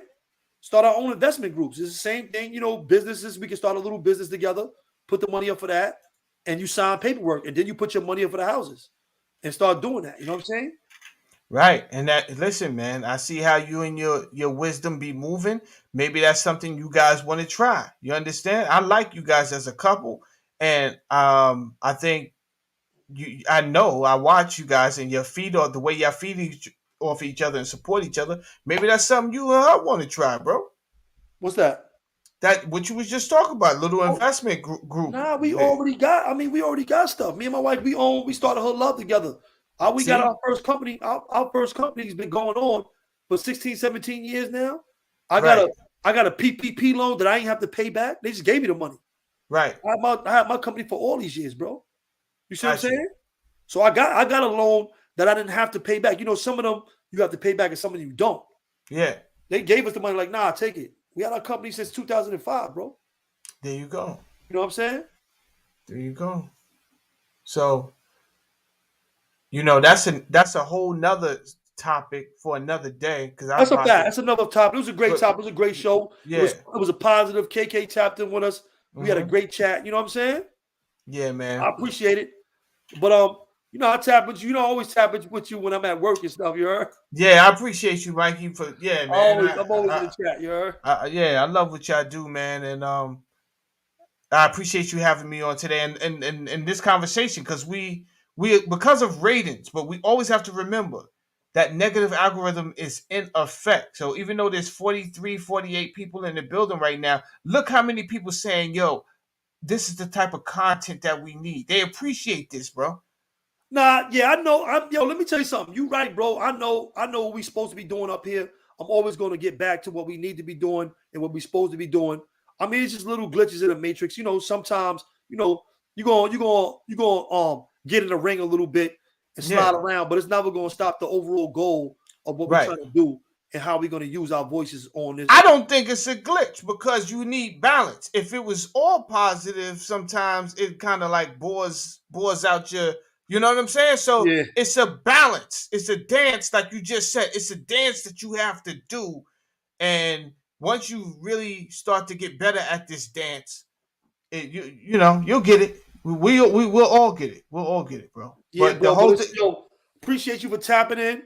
Start our own investment groups. It's the same thing. You know, businesses. We can start a little business together, put the money up for that, and you sign paperwork, and then you put your money up for the houses, and start doing that. You know what I'm saying? Right. And that, listen, man, I see how you and your wisdom be moving. Maybe that's something you guys want to try. You understand? I like you guys as a couple, and I think I know I watch you guys and your feed or the way y'all feed off each other and support each other. Maybe that's something you want to try, bro. What's that? That what you was just talking about, little Oh, investment group. nah, we Yeah. already got. I mean, we already got stuff. Me and my wife, we started her love together. We got See? our first company. Our first company's been going on for 16, 17 years now. I got Right. a PPP loan that I ain't have to pay back. They just gave me the money. Right. I had my company for all these years, bro. You see what I'm Got you. saying? So I got a loan that I didn't have to pay back. You know, some of them you have to pay back and some of them you don't. Yeah. They gave us the money like, nah, take it. We had our company since 2005, bro. There you go. You know what I'm saying? There you go. So, you know, that's a whole nother topic for another day because I'm That's a about fact. to. That's another topic. It was a great But topic. It was a great show. yeah. It was a positive. KK tapped in with us. We had a Hmm. great chat. You know what I'm saying? Yeah, I man. appreciate it. But you know, I tap with you. You know, I always tap with you when I'm at work and stuff. You heard? Yeah, I appreciate you, Mikey. For yeah, man. I'm always in the chat. You heard? Yeah, I love what y'all do, man, and I appreciate you having me on today and this conversation because we because of ratings, but we always have to remember that negative algorithm is in effect. So even though there's 43, 48 people in the building right now, look how many people saying, yo, this is the type of content that we need. They appreciate this, bro. Nah, yeah, I know. Yo, let me tell you something. You right, bro. I know what we supposed to be doing up here. I'm always going to get back to what we need to be doing and what we're supposed to be doing. I mean, it's just little glitches in the matrix. You know, sometimes, you know, you going get in the ring a little bit and Yeah, slide around, but it's never going to stop the overall goal of what we're right. trying to do and how we're going to use our voices on this. I don't think it's a glitch because you need balance. If it was all positive, sometimes it kind of like bores out your, you know what I'm saying? So Yeah. it's a balance. It's a dance, like you just said. It's a dance that you have to do. And once you really start to get better at this dance, you know you'll get it. We will all get it. We'll all get it, bro. Yeah, But the bro. But whole it's thing, still appreciate you for tapping in.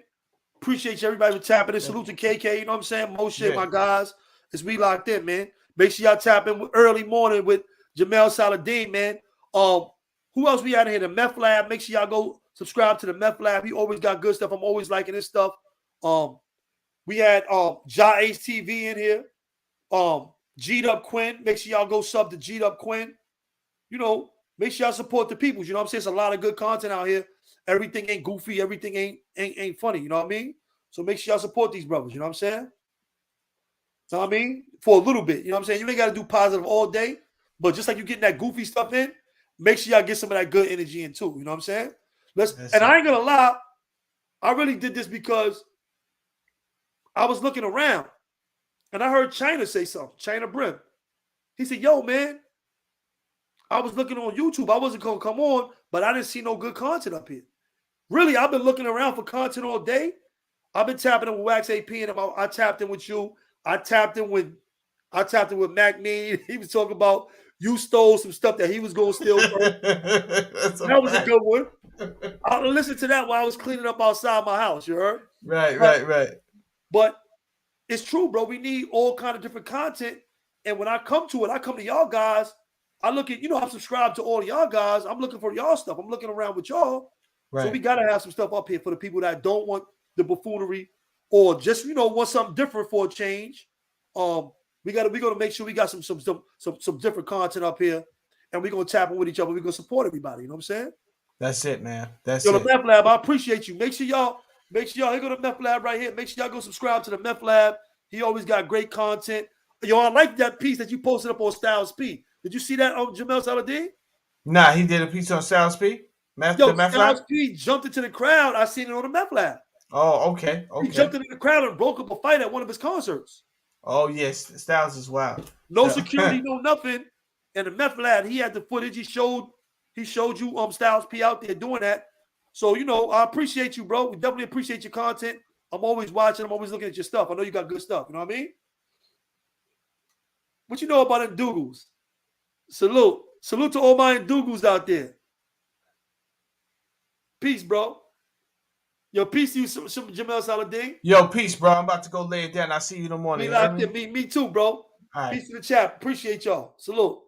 Appreciate you, everybody, for tapping in. Salute to KK. You know what I'm saying? Mo shit, yeah, my guys. It's We Locked In, man. Make sure y'all tap in early morning with Jamel Saladin, man. Who else we out here? The Meth Lab. Make sure y'all go subscribe to the Meth Lab. He always got good stuff. I'm always liking his stuff. We had Ja Ace TV in here. G'd Up Quinn. Make sure y'all go sub to G'd Up Quinn. You know, make sure y'all support the peoples. You know what I'm saying? It's a lot of good content out here. Everything ain't goofy. Everything ain't funny. You know what I mean? So make sure y'all support these brothers. You know what I'm saying? You know what I mean? For a little bit. You know what I'm saying? You ain't got to do positive all day. But just like you getting that goofy stuff in, make sure y'all get some of that good energy in too. You know what I'm saying? I ain't gonna lie, I really did this because I was looking around and I heard China say something. China Brim. He said, yo, man, I was looking on YouTube. I wasn't gonna come on, but I didn't see no good content up here. Really, I've been looking around for content all day. I've been tapping in with Wax AP and I tapped in with you. I tapped in with Mac Mean. He was talking about you stole some stuff that he was gonna steal from. That was a good one. I listened to that while I was cleaning up outside my house. You heard? right. But it's true, bro. We need all kind of different content. And when I come to it, I come to y'all guys. I look at, I'm subscribed to all y'all guys. I'm looking for y'all stuff. I'm looking around with y'all. Right. So we gotta have some stuff up here for the people that don't want the buffoonery or just want something different for a change. We're gonna make sure we got some different content up here, and we're gonna tap in with each other. We're gonna support everybody. You know what I'm saying? That's it, man. That's Yo, it. the Meth Lab, I appreciate you. Make sure y'all here go to Meth Lab right here. Make sure y'all go subscribe to the Meth Lab. He always got great content. Yo, I like that piece that you posted up on Styles P. Did you see that on Jamel Saladin? Nah, he did a piece on Styles P. Yo, The Meth Lab? Styles P jumped into the crowd. I seen it on the Meth Lab. Oh, okay. He jumped into the crowd and broke up a fight at one of his concerts. Oh yes, Styles is wild. No security, no nothing. And the meth lad, he had the footage. He showed you Styles P out there doing that. So I appreciate you, bro. We definitely appreciate your content. I'm always watching. I'm always looking at your stuff. I know you got good stuff. You know what I mean? What you know about them Dougals? Salute to all my Dougals out there. Peace, bro. Yo, peace to you, Jamel Saladin. Yo, peace, bro. I'm about to go lay it down. I'll see you in the morning. Me too, bro. All right. Peace to the chat. Appreciate y'all. Salute.